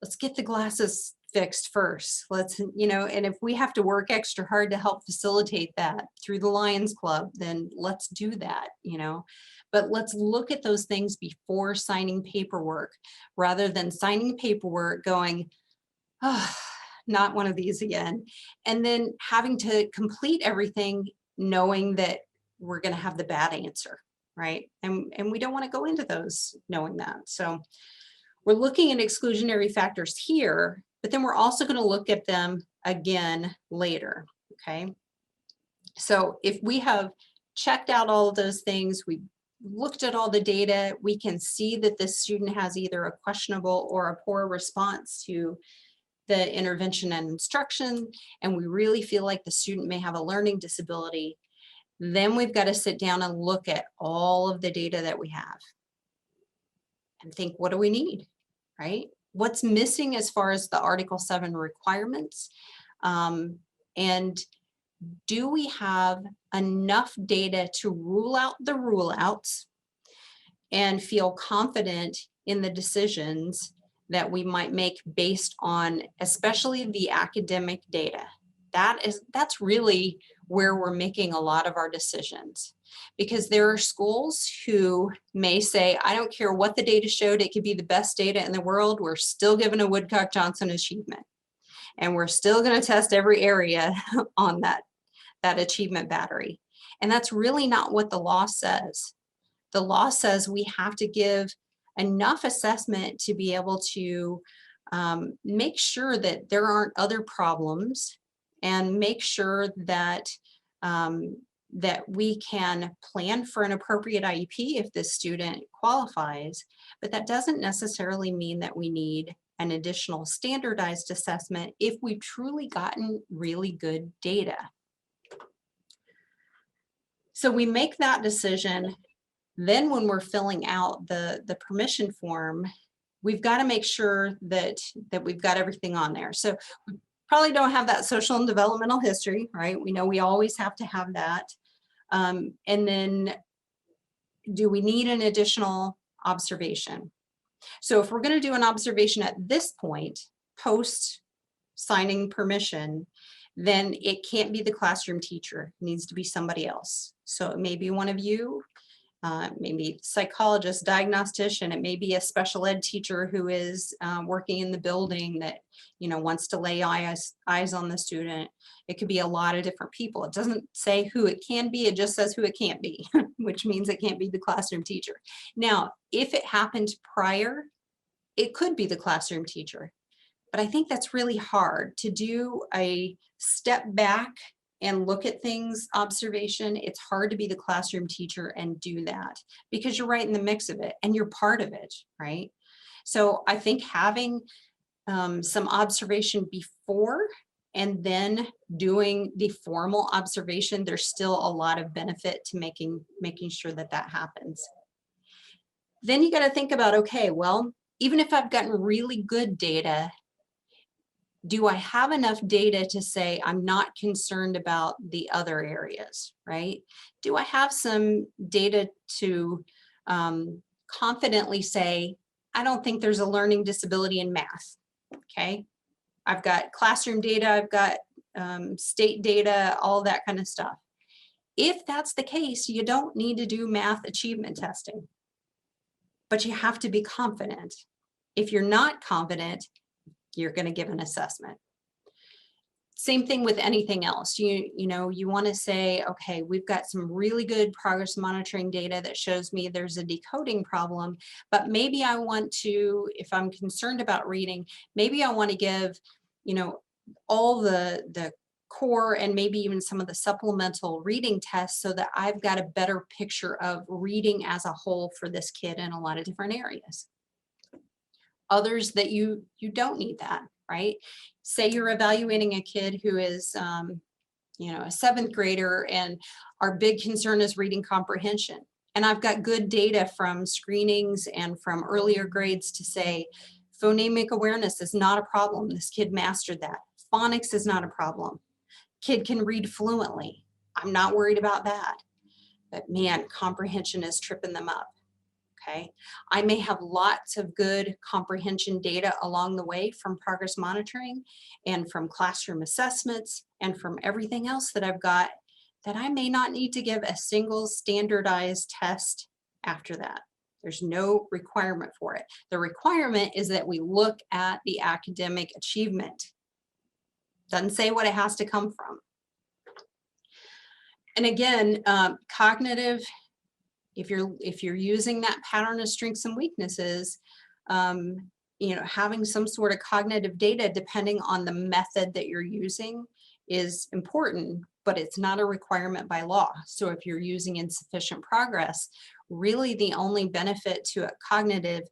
Let's get the glasses fixed first. Let's, you know, and if we have to work extra hard to help facilitate that through the Lions Club, then let's do that, you know. But let's look at those things before signing paperwork, rather than signing paperwork going, oh, not one of these again. And then having to complete everything knowing that we're going to have the bad answer, right? And we don't want to go into those knowing that. So we're looking at exclusionary factors here, but then we're also going to look at them again later, okay? So if we have checked out all of those things, we looked at all the data, we can see that this student has either a questionable or a poor response to the intervention and instruction, and we really feel like the student may have a learning disability. Then we've got to sit down and look at all of the data that we have and think, what do we need, right? What's missing as far as the Article 7 requirements? And do we have enough data to rule out the rule outs and feel confident in the decisions that we might make based on especially the academic data? That's really where we're making a lot of our decisions, because there are schools who may say, I don't care what the data showed, it could be the best data in the world, we're still giving a Woodcock-Johnson achievement. And we're still going to test every area on that achievement battery. And that's really not what the law says. The law says we have to give enough assessment to be able to make sure that there aren't other problems, and make sure that that we can plan for an appropriate IEP if this student qualifies. But that doesn't necessarily mean that we need an additional standardized assessment if we've truly gotten really good data. So we make that decision. Then when we're filling out the permission form, we've got to make sure that we've got everything on there. So we probably don't have that social and developmental history, right? We know we always have to have that. And then do we need an additional observation? So if we're going to do an observation at this point, post signing permission, then it can't be the classroom teacher. It needs to be somebody else. So it may be one of you, maybe psychologist, diagnostician. It may be a special ed teacher who is working in the building that, you know, wants to lay eyes on the student. It could be a lot of different people. It doesn't say who it can be. It just says who it can't be, which means it can't be the classroom teacher. Now, if it happened prior, it could be the classroom teacher. But I think that's really hard to do a step back and look at things observation. It's hard to be the classroom teacher and do that because you're right in the mix of it and you're part of it, right? So I think having some observation before and then doing the formal observation, there's still a lot of benefit to making sure that that happens. Then you got to think about, okay, well, even if I've gotten really good data, do I have enough data to say I'm not concerned about the other areas, right? Do I have some data to confidently say, I don't think there's a learning disability in math, okay? I've got classroom data, I've got state data, all that kind of stuff. If that's the case, you don't need to do math achievement testing, but you have to be confident. If you're not confident, you're going to give an assessment. Same thing with anything else. You want to say, okay, we've got some really good progress monitoring data that shows me there's a decoding problem, but maybe I want to, if I'm concerned about reading, maybe I want to give, all the core and maybe even some of the supplemental reading tests so that I've got a better picture of reading as a whole for this kid in a lot of different areas. Others that you don't need that, right? Say you're evaluating a kid who is, a 7th grader, and our big concern is reading comprehension. And I've got good data from screenings and from earlier grades to say, phonemic awareness is not a problem. This kid mastered that. Phonics is not a problem. Kid can read fluently. I'm not worried about that. But man, comprehension is tripping them up. Okay, I may have lots of good comprehension data along the way from progress monitoring and from classroom assessments and from everything else that I've got that I may not need to give a single standardized test after that. There's no requirement for it. The requirement is that we look at the academic achievement. Doesn't say what it has to come from. And again, cognitive, if you're using that pattern of strengths and weaknesses, having some sort of cognitive data depending on the method that you're using is important, but it's not a requirement by law. So if you're using insufficient progress, really the only benefit to a cognitive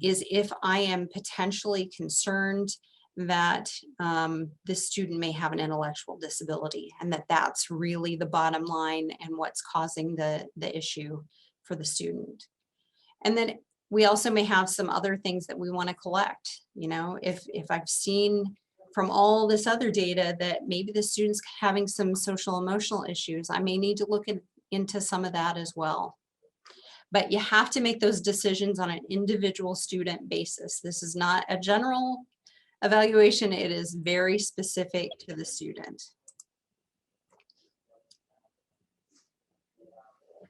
is if I am potentially concerned that this student may have an intellectual disability, and that's really the bottom line and what's causing the issue for the student. And then we also may have some other things that we want to collect. If I've seen from all this other data that maybe the student's having some social emotional issues, I may need to look into some of that as well. But you have to make those decisions on an individual student basis. This is not a general evaluation. It is very specific to the student.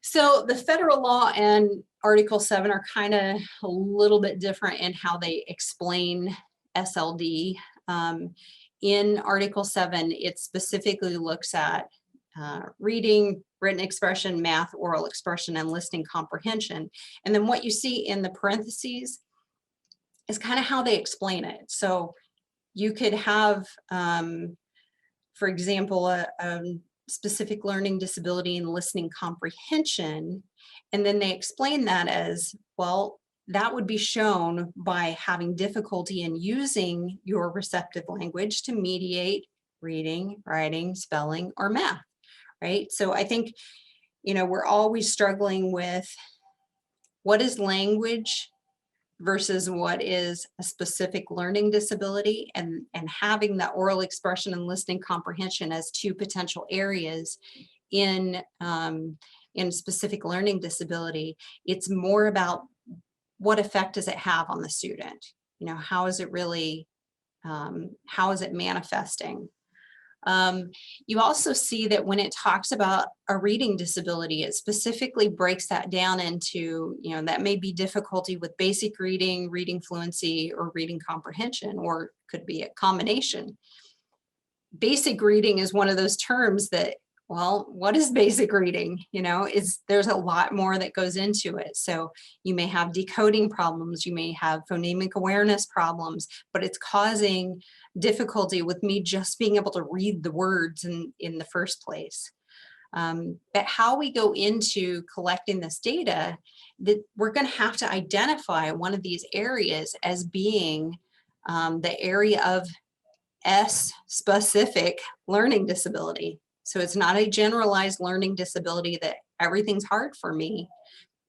So the federal law and Article 7 are kind of a little bit different in how they explain SLD. In Article 7, it specifically looks at reading, written expression, math, oral expression, and listening comprehension. And then what you see in the parentheses is kind of how they explain it. So you could have, for example, a specific learning disability in listening comprehension, and then they explain that as, well, that would be shown by having difficulty in using your receptive language to mediate reading, writing, spelling, or math, right? So I think, we're always struggling with what is language versus what is a specific learning disability, and having that oral expression and listening comprehension as two potential areas in specific learning disability. It's more about what effect does it have on the student? How is it really, how is it manifesting? You also see that when it talks about a reading disability, it specifically breaks that down into, that may be difficulty with basic reading, reading fluency, or reading comprehension, or could be a combination. Basic reading is one of those terms that, well, what is basic reading? There's a lot more that goes into it. So you may have decoding problems, you may have phonemic awareness problems, but it's causing difficulty with me just being able to read the words in the first place. But how we go into collecting this data, that we're going to have to identify one of these areas as being the area of S-specific learning disability. So it's not a generalized learning disability that everything's hard for me.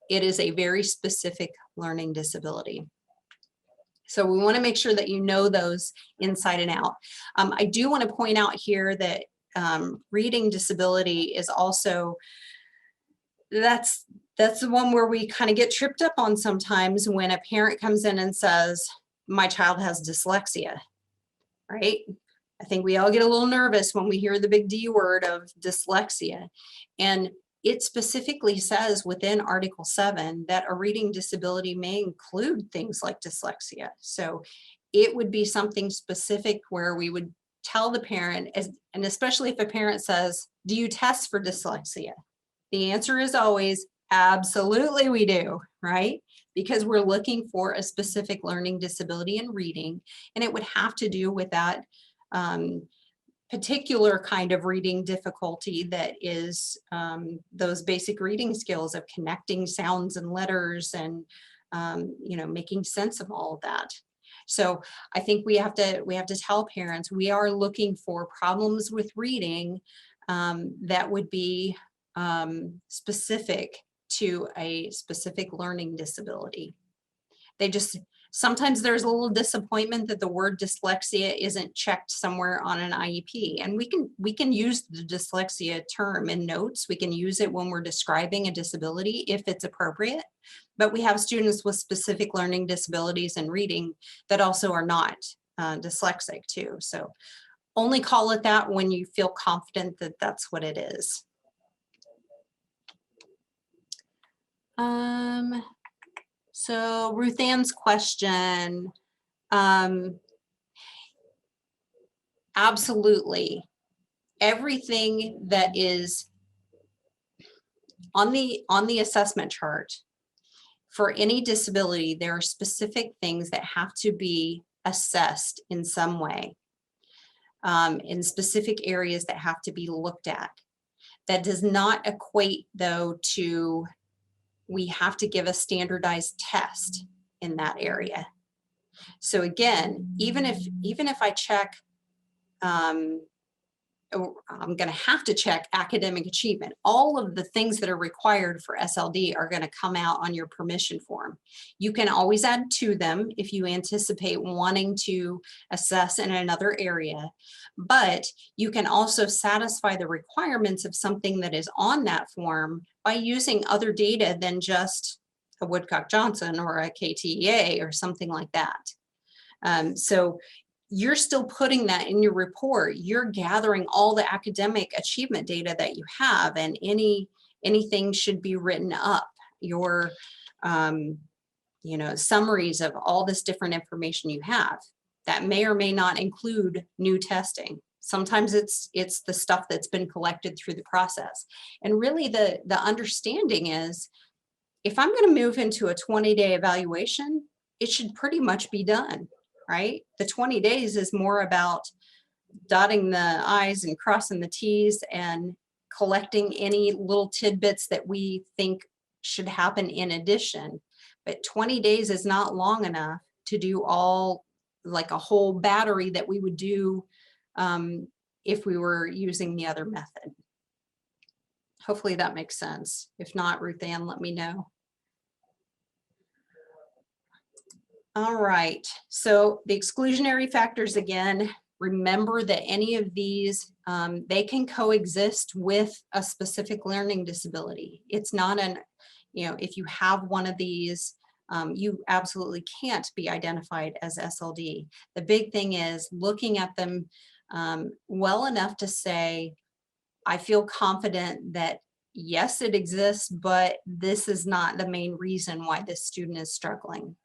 It is a very specific learning disability. So we want to make sure that you know those inside and out. I do want to point out here that reading disability is also, that's the one where we kind of get tripped up on sometimes when a parent comes in and says, my child has dyslexia, right? I think we all get a little nervous when we hear the big D word of dyslexia. And it specifically says within Article 7 that a reading disability may include things like dyslexia. So it would be something specific where we would tell the parent, and especially if a parent says, do you test for dyslexia? The answer is always, absolutely we do, right? Because we're looking for a specific learning disability in reading, and it would have to do with that particular kind of reading difficulty that is those basic reading skills of connecting sounds and letters and making sense of all of that. So I think we have to tell parents we are looking for problems with reading that would be specific to a specific learning disability. Sometimes there's a little disappointment that the word dyslexia isn't checked somewhere on an IEP. And we can use the dyslexia term in notes. We can use it when we're describing a disability if it's appropriate. But we have students with specific learning disabilities in reading that also are not dyslexic too. So only call it that when you feel confident that that's what it is. So Ruth Ann's question, absolutely. Everything that is on the assessment chart for any disability, there are specific things that have to be assessed in some way, in specific areas that have to be looked at. That does not equate though to we have to give a standardized test in that area. So again, even if I check, I'm going to have to check academic achievement. All of the things that are required for SLD are going to come out on your permission form. You can always add to them if you anticipate wanting to assess in another area, but you can also satisfy the requirements of something that is on that form by using other data than just a Woodcock-Johnson or a KTEA or something like that. So you're still putting that in your report. You're gathering all the academic achievement data that you have, and anything should be written up. Your summaries of all this different information you have that may or may not include new testing. Sometimes it's the stuff that's been collected through the process. And really the understanding is, if I'm going to move into a 20-day evaluation, it should pretty much be done. Right? The 20 days is more about dotting the I's and crossing the T's and collecting any little tidbits that we think should happen in addition. But 20 days is not long enough to do all, like a whole battery that we would do if we were using the other method. Hopefully that makes sense. If not, Ruth Ann, let me know. All right, so the exclusionary factors, again, remember that any of these, they can coexist with a specific learning disability. It's not if you have one of these, you absolutely can't be identified as SLD. The big thing is looking at them well enough to say, I feel confident that yes, it exists, but this is not the main reason why this student is struggling.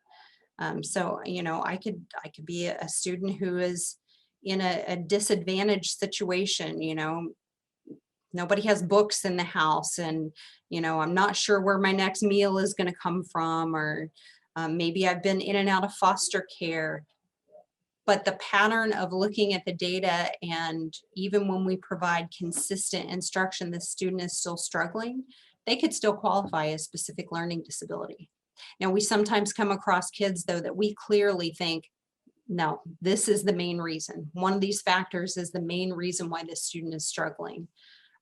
So, I could be a student who is in a disadvantaged situation, nobody has books in the house, and, I'm not sure where my next meal is going to come from, or maybe I've been in and out of foster care. But the pattern of looking at the data, and even when we provide consistent instruction, the student is still struggling, they could still qualify as specific learning disability. Now, we sometimes come across kids, though, that we clearly think, no, this is the main reason. One of these factors is the main reason why this student is struggling.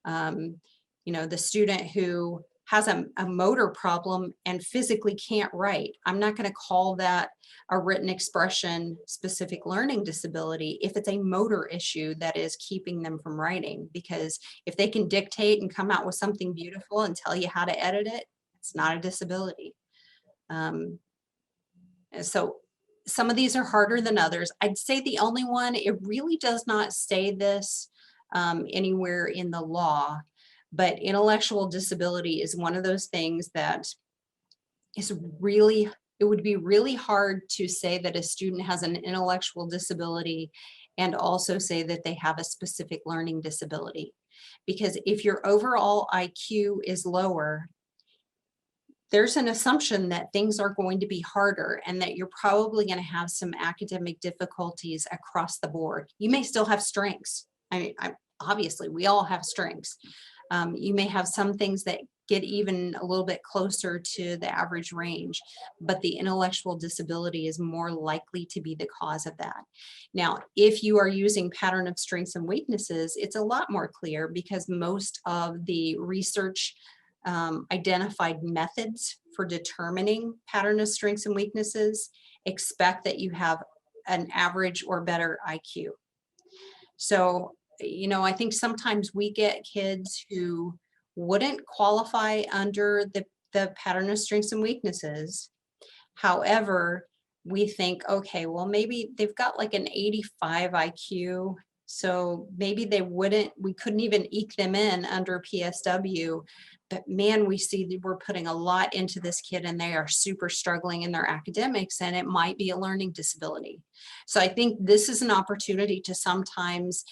The student who has a motor problem and physically can't write. I'm not going to call that a written expression specific learning disability if it's a motor issue that is keeping them from writing, because if they can dictate and come out with something beautiful and tell you how to edit it, it's not a disability. And so some of these are harder than others. I'd say the only one, it really does not say this anywhere in the law, but intellectual disability is one of those things that is really, it would be really hard to say that a student has an intellectual disability and also say that they have a specific learning disability. Because if your overall IQ is lower, there's an assumption that things are going to be harder and that you're probably going to have some academic difficulties across the board. You may still have strengths. I mean, obviously, we all have strengths. You may have some things that get even a little bit closer to the average range, but the intellectual disability is more likely to be the cause of that. Now, if you are using pattern of strengths and weaknesses, it's a lot more clear because most of the research identified methods for determining pattern of strengths and weaknesses expect that you have an average or better IQ. So, you know, I think sometimes we get kids who wouldn't qualify under the pattern of strengths and weaknesses. However, we think, okay, well, maybe they've got like an 85 IQ. So maybe they wouldn't, we couldn't even eke them in under PSW. But man, we see that we're putting a lot into this kid and they are super struggling in their academics and it might be a learning disability. So I think this is an opportunity to sometimes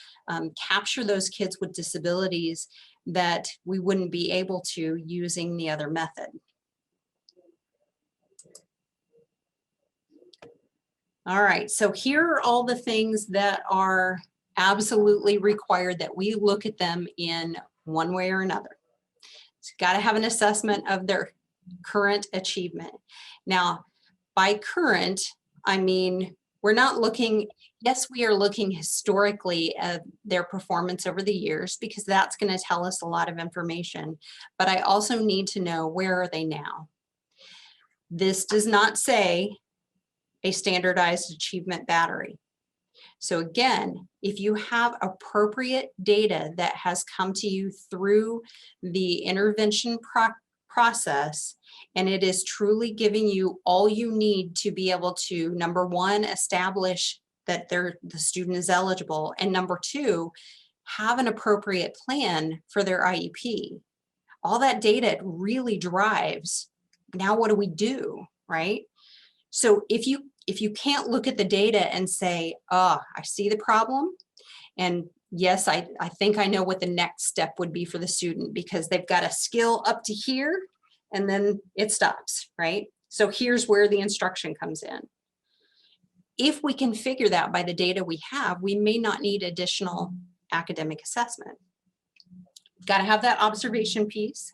capture those kids with disabilities that we wouldn't be able to using the other method. All right, so here are all the things that are absolutely required that we look at them in one way or another. It's got to have an assessment of their current achievement. Now, by current, I mean, we're not looking, yes, we are looking historically at their performance over the years because that's going to tell us a lot of information, but I also need to know where are they now. This does not say a standardized achievement battery. So again, if you have appropriate data that has come to you through the intervention process, and it is truly giving you all you need to be able to, number one, establish that the student is eligible, and number two, have an appropriate plan for their IEP. All that data really drives, now what do we do, right? So if you can't look at the data and say, oh, I see the problem, and yes, I think I know what the next step would be for the student because they've got a skill up to here and then it stops, right? So here's where the instruction comes in. If we can figure that by the data we have, we may not need additional academic assessment. We've got to have that observation piece.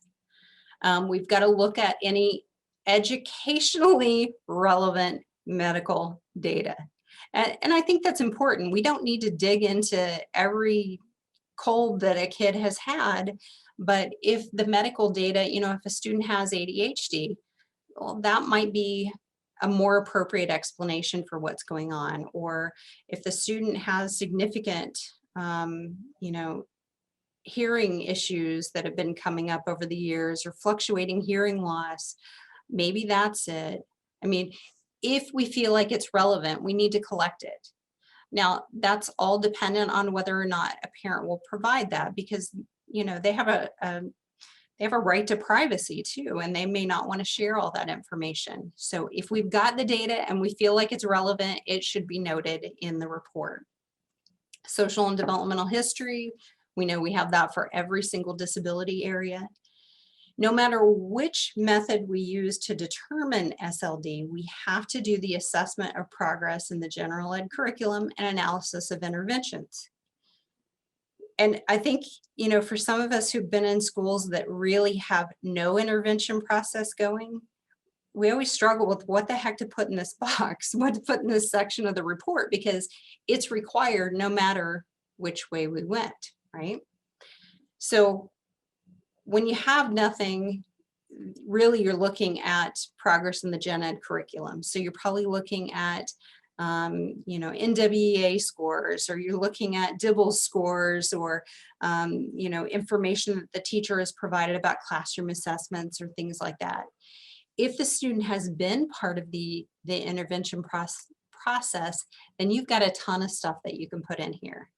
We've got to look at any educationally relevant medical data. And I think that's important. We don't need to dig into every cold that a kid has had, but if the medical data, you know, if a student has ADHD, well, that might be a more appropriate explanation for what's going on. Or if the student has significant, you know, hearing issues that have been coming up over the years or fluctuating hearing loss, maybe that's it. I mean, if we feel like it's relevant, we need to collect it. Now, that's all dependent on whether or not a parent will provide that because, you know, they have a right to privacy too, and they may not want to share all that information. So if we've got the data and we feel like it's relevant, it should be noted in the report. Social and developmental history, we know we have that for every single disability area. No matter which method we use to determine SLD, we have to do the assessment of progress in the general ed curriculum and analysis of interventions. And I think, you know, for some of us who've been in schools that really have no intervention process going, we always struggle with what the heck to put in this box, what to put in this section of the report, because it's required no matter which way we went, right? So when you have nothing, really you're looking at progress in the gen ed curriculum. So you're probably looking at NWEA scores, or you're looking at Dibble scores, or information that the teacher has provided about classroom assessments or things like that. If the student has been part of the intervention process, then you've got a ton of stuff that you can put in here.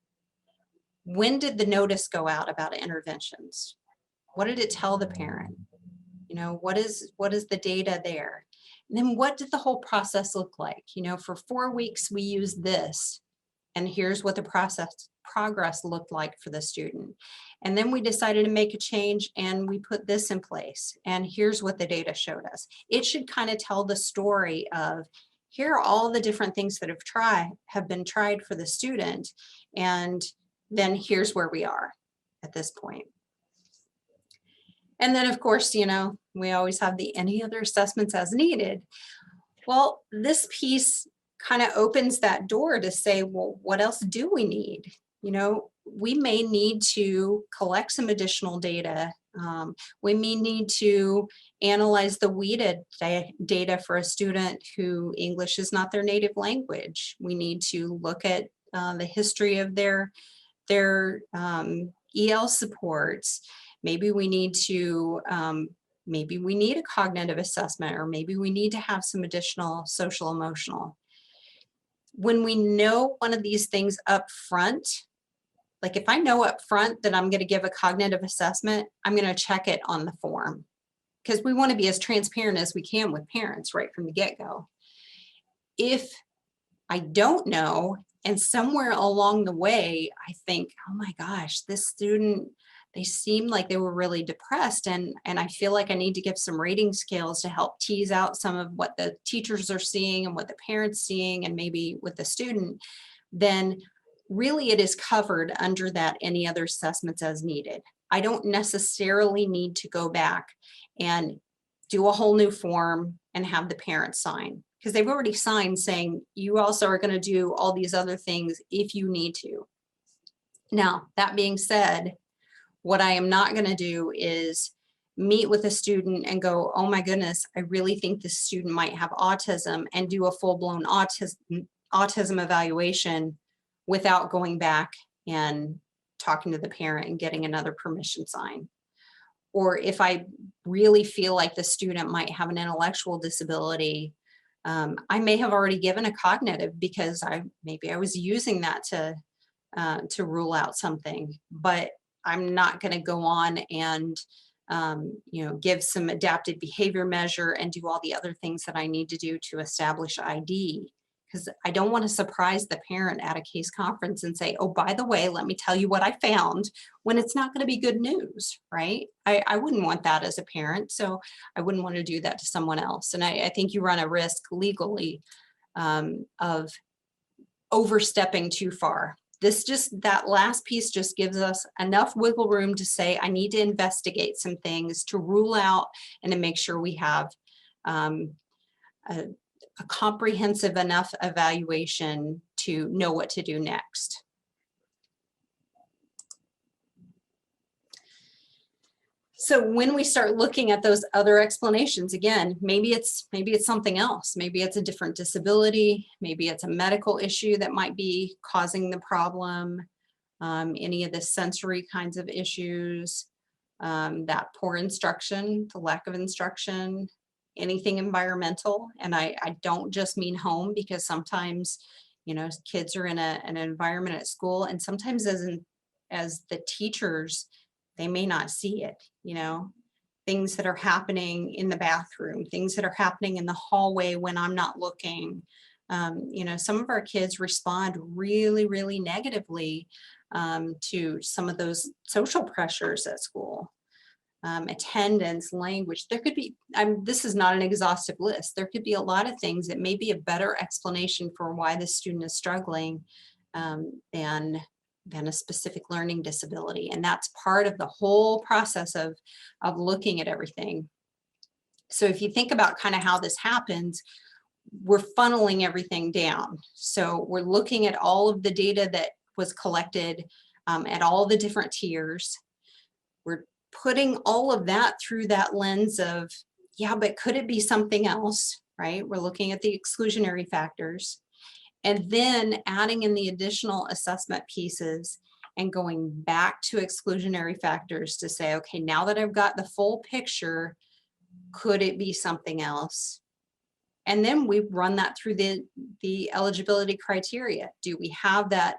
When did the notice go out about interventions? What did it tell the parent? What is the data there? And then what did the whole process look like? For 4 weeks we used this, and here's what the progress looked like for the student. And then we decided to make a change and we put this in place, and here's what the data showed us. It should kind of tell the story of, here are all the different things that have been tried for the student, and then here's where we are at this point. And then of course, we always have the any other assessments as needed. Well, this piece kind of opens that door to say, well, what else do we need? We may need to collect some additional data. We may need to analyze the WEDA data for a student who English is not their native language. We need to look at the history of their EL supports. Maybe we need to, maybe we need a cognitive assessment, or maybe we need to have some additional social emotional. When we know one of these things up front, like if I know up front that I'm going to give a cognitive assessment, I'm going to check it on the form, because we want to be as transparent as we can with parents right from the get-go. If I don't know, and somewhere along the way, I think, oh my gosh, this student, they seemed like they were really depressed, and I feel like I need to give some rating scales to help tease out some of what the teachers are seeing and what the parents seeing, and maybe with the student, then really it is covered under that any other assessments as needed. I don't necessarily need to go back and do a whole new form and have the parents sign, because they've already signed saying you also are going to do all these other things if you need to. Now, that being said, what I am not going to do is meet with a student and go, oh my goodness, I really think this student might have autism, and do a full-blown autism evaluation without going back and talking to the parent and getting another permission sign. Or if I really feel like the student might have an intellectual disability, I may have already given a cognitive, because maybe I was using that to rule out something, but I'm not going to go on and give some adapted behavior measure and do all the other things that I need to do to establish ID, because I don't want to surprise the parent at a case conference and say, oh, by the way, let me tell you what I found, when it's not going to be good news, right? I wouldn't want that as a parent, so I wouldn't want to do that to someone else. And I think you run a risk legally of overstepping too far. That last piece just gives us enough wiggle room to say, I need to investigate some things to rule out and to make sure we have a comprehensive enough evaluation to know what to do next. So when we start looking at those other explanations, again, maybe it's something else. Maybe it's a different disability. Maybe it's a medical issue that might be causing the problem. Any of the sensory kinds of issues, that poor instruction, the lack of instruction, anything environmental. And I don't just mean home, because sometimes, kids are in an environment at school, and sometimes as the teachers, they may not see it, things that are happening in the bathroom, things that are happening in the hallway when I'm not looking. Some of our kids respond really, really negatively to some of those social pressures at school. Attendance, language, there could be, this is not an exhaustive list. There could be a lot of things that may be a better explanation for why the student is struggling than a specific learning disability. And that's part of the whole process of looking at everything. So if you think about kind of how this happens, we're funneling everything down. So we're looking at all of the data that was collected at all the different tiers. We're putting all of that through that lens of, yeah, but could it be something else, right? We're looking at the exclusionary factors, and then adding in the additional assessment pieces and going back to exclusionary factors to say, okay, now that I've got the full picture, could it be something else? And then we run that through the eligibility criteria. Do we have that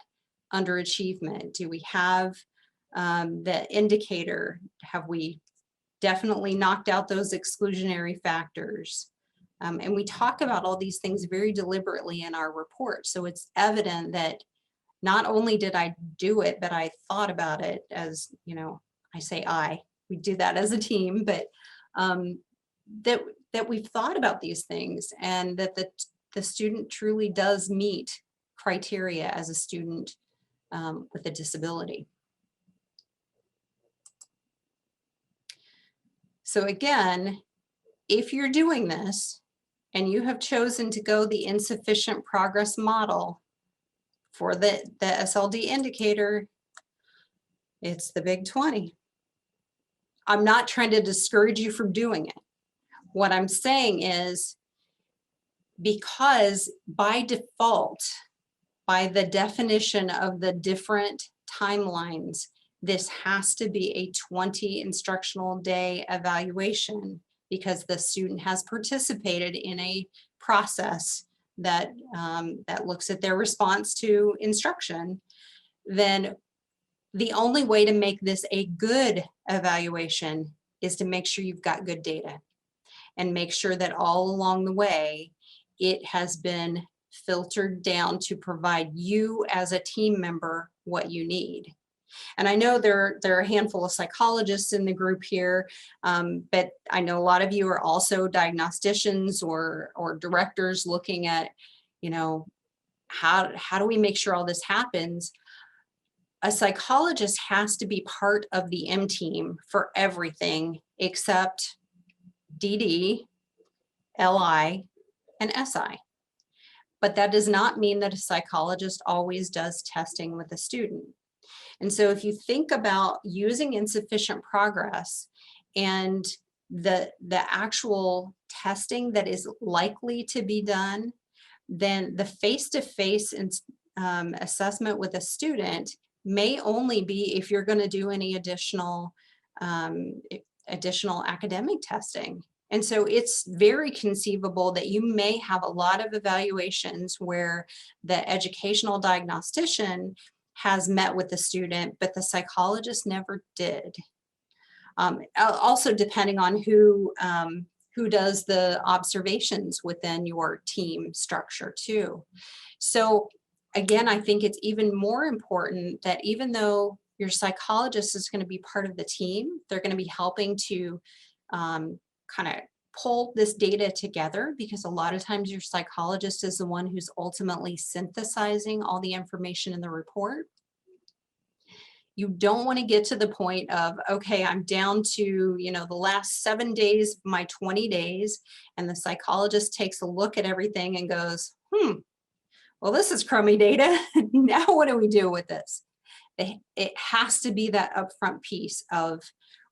underachievement? Do we have the indicator? Have we definitely knocked out those exclusionary factors? And we talk about all these things very deliberately in our report. So it's evident that not only did I do it, but I thought about it. As you know, I say we do that as a team, but that we've thought about these things, and that the student truly does meet criteria as a student with a disability. So again, if you're doing this and you have chosen to go the insufficient progress model for the SLD indicator, it's the big 20. I'm not trying to discourage you from doing it. What I'm saying is, because by default, by the definition of the different timelines, this has to be a 20 instructional day evaluation, because the student has participated in a process that, that looks at their response to instruction. Then the only way to make this a good evaluation is to make sure you've got good data, and make sure that all along the way it has been filtered down to provide you as a team member what you need. And I know there are a handful of psychologists in the group here, but I know a lot of you are also diagnosticians or directors looking at, you know, how do we make sure all this happens? A psychologist has to be part of the M team for everything except DD, LI, and SI. But that does not mean that a psychologist always does testing with a student. And so if you think about using insufficient progress and the actual testing that is likely to be done, then the face-to-face assessment with a student may only be if you're going to do any additional academic testing. And so it's very conceivable that you may have a lot of evaluations where the educational diagnostician has met with the student, but the psychologist never did. Also, depending on who does the observations within your team structure too. So again, I think it's even more important that even though your psychologist is going to be part of the team, they're going to be helping to kind of pull this data together, because a lot of times your psychologist is the one who's ultimately synthesizing all the information in the report. You don't want to get to the point of, okay, I'm down to, you know, the last 7 days, my 20 days, and the psychologist takes a look at everything and goes, well, this is crummy data. Now what do we do with this? It has to be that upfront piece of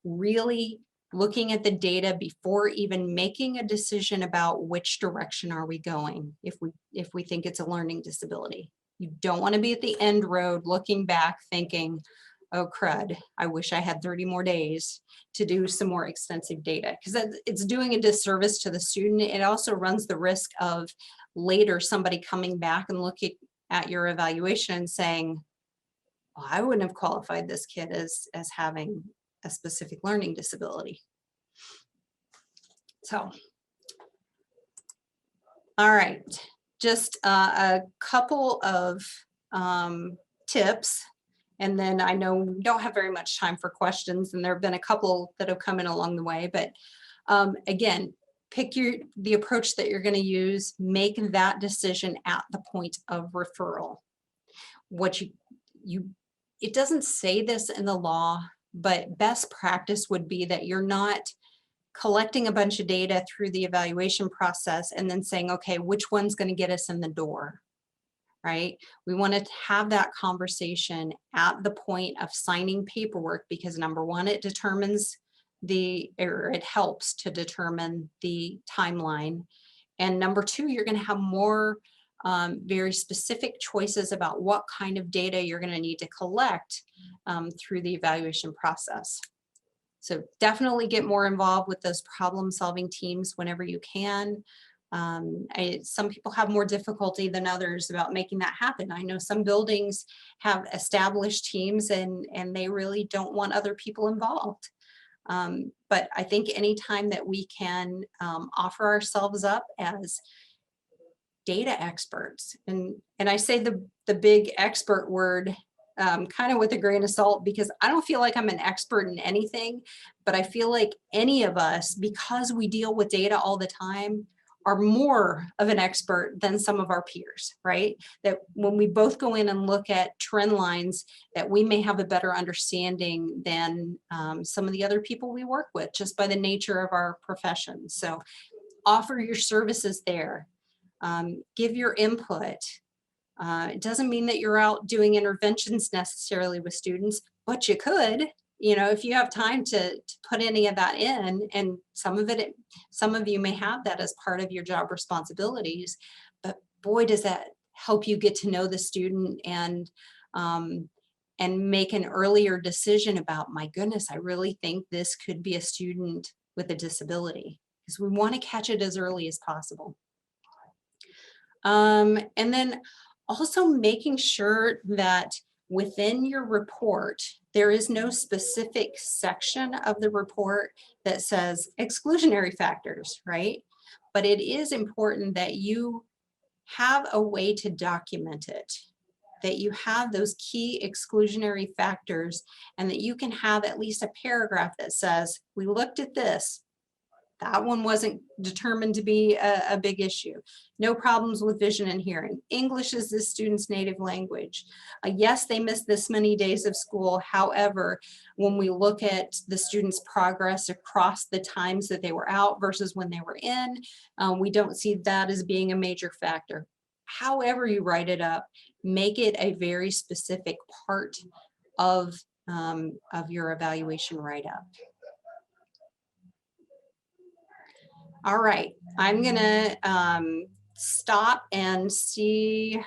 really looking at the data before even making a decision about which direction are we going if we think it's a learning disability. You don't want to be at the end road looking back thinking, oh crud, I wish I had 30 more days to do some more extensive data, because it's doing a disservice to the student. It also runs the risk of later somebody coming back and looking at your evaluation and saying, well, I wouldn't have qualified this kid as having a specific learning disability. So, all right, just a couple of tips, and then I know we don't have very much time for questions, and there have been a couple that have come in along the way, but again, pick the approach that you're going to use, make that decision at the point of referral. What it doesn't say this in the law, but best practice would be that you're not collecting a bunch of data through the evaluation process and then saying, okay, which one's going to get us in the door? right? We want to have that conversation at the point of signing paperwork because number one, it determines or it helps to determine the timeline. And number two, you're going to have more very specific choices about what kind of data you're going to need to collect through the evaluation process. So definitely get more involved with those problem-solving teams whenever you can. Some people have more difficulty than others about making that happen. I know some buildings have established teams and they really don't want other people involved. But I think anytime that we can offer ourselves up as data experts, and I say the big expert word kind of with a grain of salt because I don't feel like I'm an expert in anything, but I feel like any of us, because we deal with data all the time, are more of an expert than some of our peers, right? That when we both go in and look at trend lines, that we may have a better understanding than some of the other people we work with just by the nature of our profession. So offer your services there, give your input. It doesn't mean that you're out doing interventions necessarily with students, but you could, if you have time to put any of that in, and some of you may have that as part of your job responsibilities, but boy, does that help you get to know the student and make an earlier decision about, my goodness, I really think this could be a student with a disability, because we want to catch it as early as possible. And then also making sure that within your report, there is no specific section of the report that says exclusionary factors, right? But it is important that you have a way to document it, that you have those key exclusionary factors, and that you can have at least a paragraph that says, we looked at this. That one wasn't determined to be a big issue. No problems with vision and hearing. English is this student's native language. Yes, they missed this many days of school. However, when we look at the student's progress across the times that they were out versus when they were in, we don't see that as being a major factor. However you write it up, make it a very specific part of your evaluation write-up. All right, I'm gonna stop and see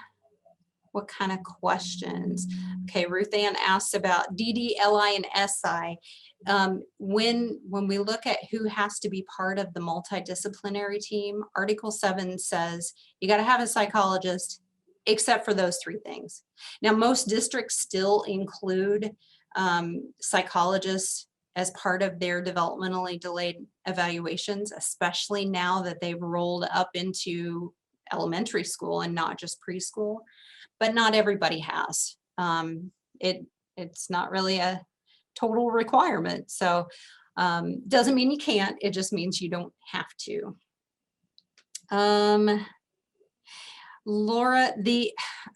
what kind of questions. Okay, Ruth Ann asked about DD, LI, and SI. When we look at who has to be part of the multidisciplinary team, Article 7 says you got to have a psychologist, except for those three things. Now, most districts still include psychologists as part of their developmentally delayed evaluations, especially now that they've rolled up into elementary school and not just preschool, but not everybody has. It's not really a total requirement. So doesn't mean you can't, it just means you don't have to. Laura,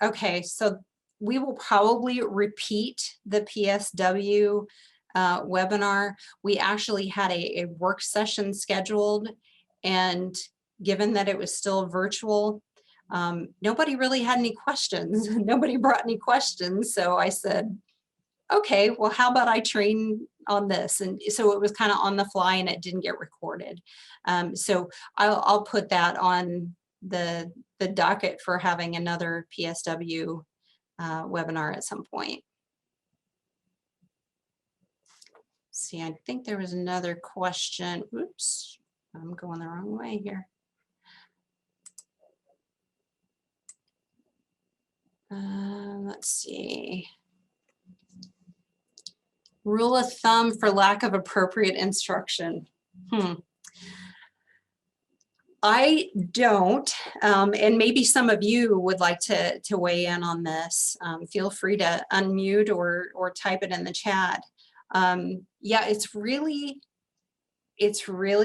okay, so we will probably repeat the PSW webinar. We actually had a work session scheduled, and given that it was still virtual, nobody really had any questions. Nobody brought any questions. So I said, okay, well, how about I train on this? And so it was kind of on the fly and it didn't get recorded. So I'll put that on the docket for having another PSW webinar at some point. See, I think there was another question. Oops, I'm going the wrong way here. Let's see. Rule of thumb for lack of appropriate instruction. I don't, and maybe some of you would like to weigh in on this. Feel free to unmute or type it in the chat. Yeah, it's really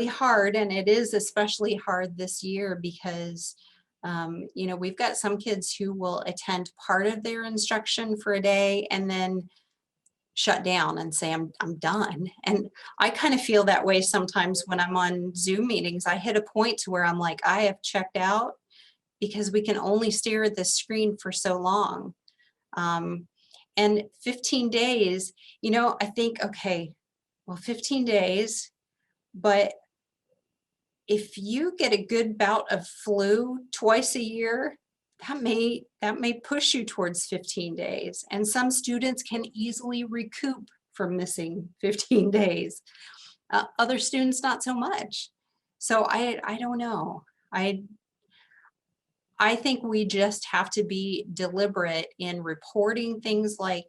hard, and it is especially hard this year because you know, we've got some kids who will attend part of their instruction for a day and then shut down and say, I'm done. And I kind of feel that way sometimes when I'm on Zoom meetings. I hit a point to where I'm like, I have checked out because we can only stare at the screen for so long. And 15 days, you know, I think, okay, well, 15 days, but if you get a good bout of flu twice a year, that may push you towards 15 days. And some students can easily recoup from missing 15 days. Other students, not so much. So I don't know. I think we just have to be deliberate in reporting things like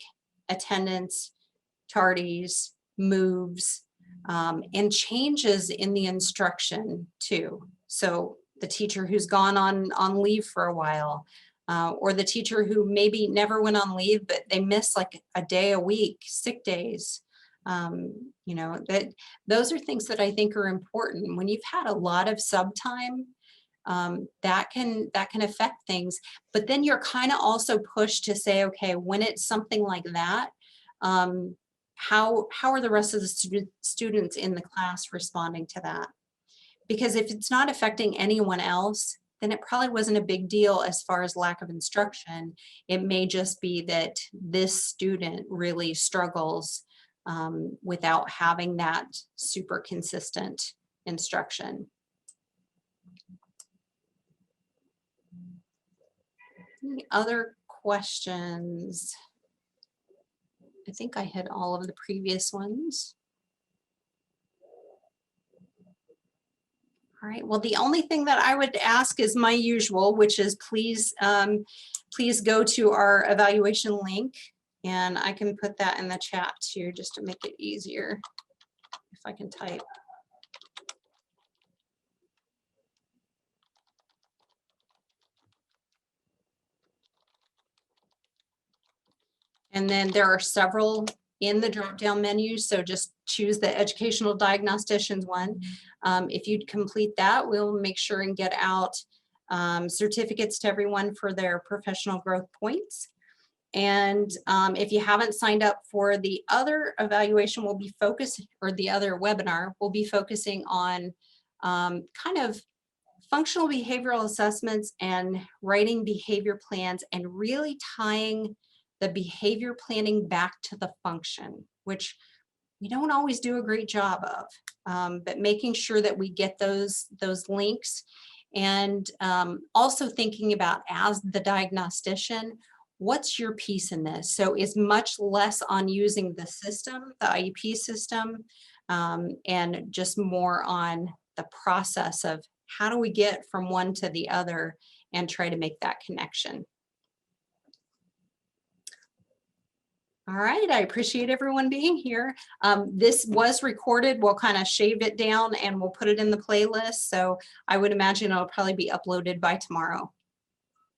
attendance, tardies, moves, and changes in the instruction too. So the teacher who's gone on leave for a while, or the teacher who maybe never went on leave, but they miss like a day a week, sick days. You know, those are things that I think are important. When you've had a lot of sub time, that can affect things. But then you're kind of also pushed to say, okay, when it's something like that, how are the rest of the students in the class responding to that? Because if it's not affecting anyone else, then it probably wasn't a big deal as far as lack of instruction. It may just be that this student really struggles without having that super consistent instruction. Any other questions? I think I hit all of the previous ones. All right, well, the only thing that I would ask is my usual, which is please go to our evaluation link, and I can put that in the chat too, just to make it easier if I can type. And then there are several in the drop-down menu, so just choose the Educational Diagnosticians one. If you'd complete that, we'll make sure and get out certificates to everyone for their professional growth points. And if you haven't signed up for the other evaluation, we'll be focused, or the other webinar, we'll be focusing on kind of functional behavioral assessments and writing behavior plans, and really tying the behavior planning back to the function, which we don't always do a great job of, but making sure that we get those links. And also thinking about, as the diagnostician, what's your piece in this? So it's much less on using the system, the IEP system, and just more on the process of how do we get from one to the other and try to make that connection. All right, I appreciate everyone being here. This was recorded. We'll kind of shave it down and we'll put it in the playlist. So I would imagine it'll probably be uploaded by tomorrow.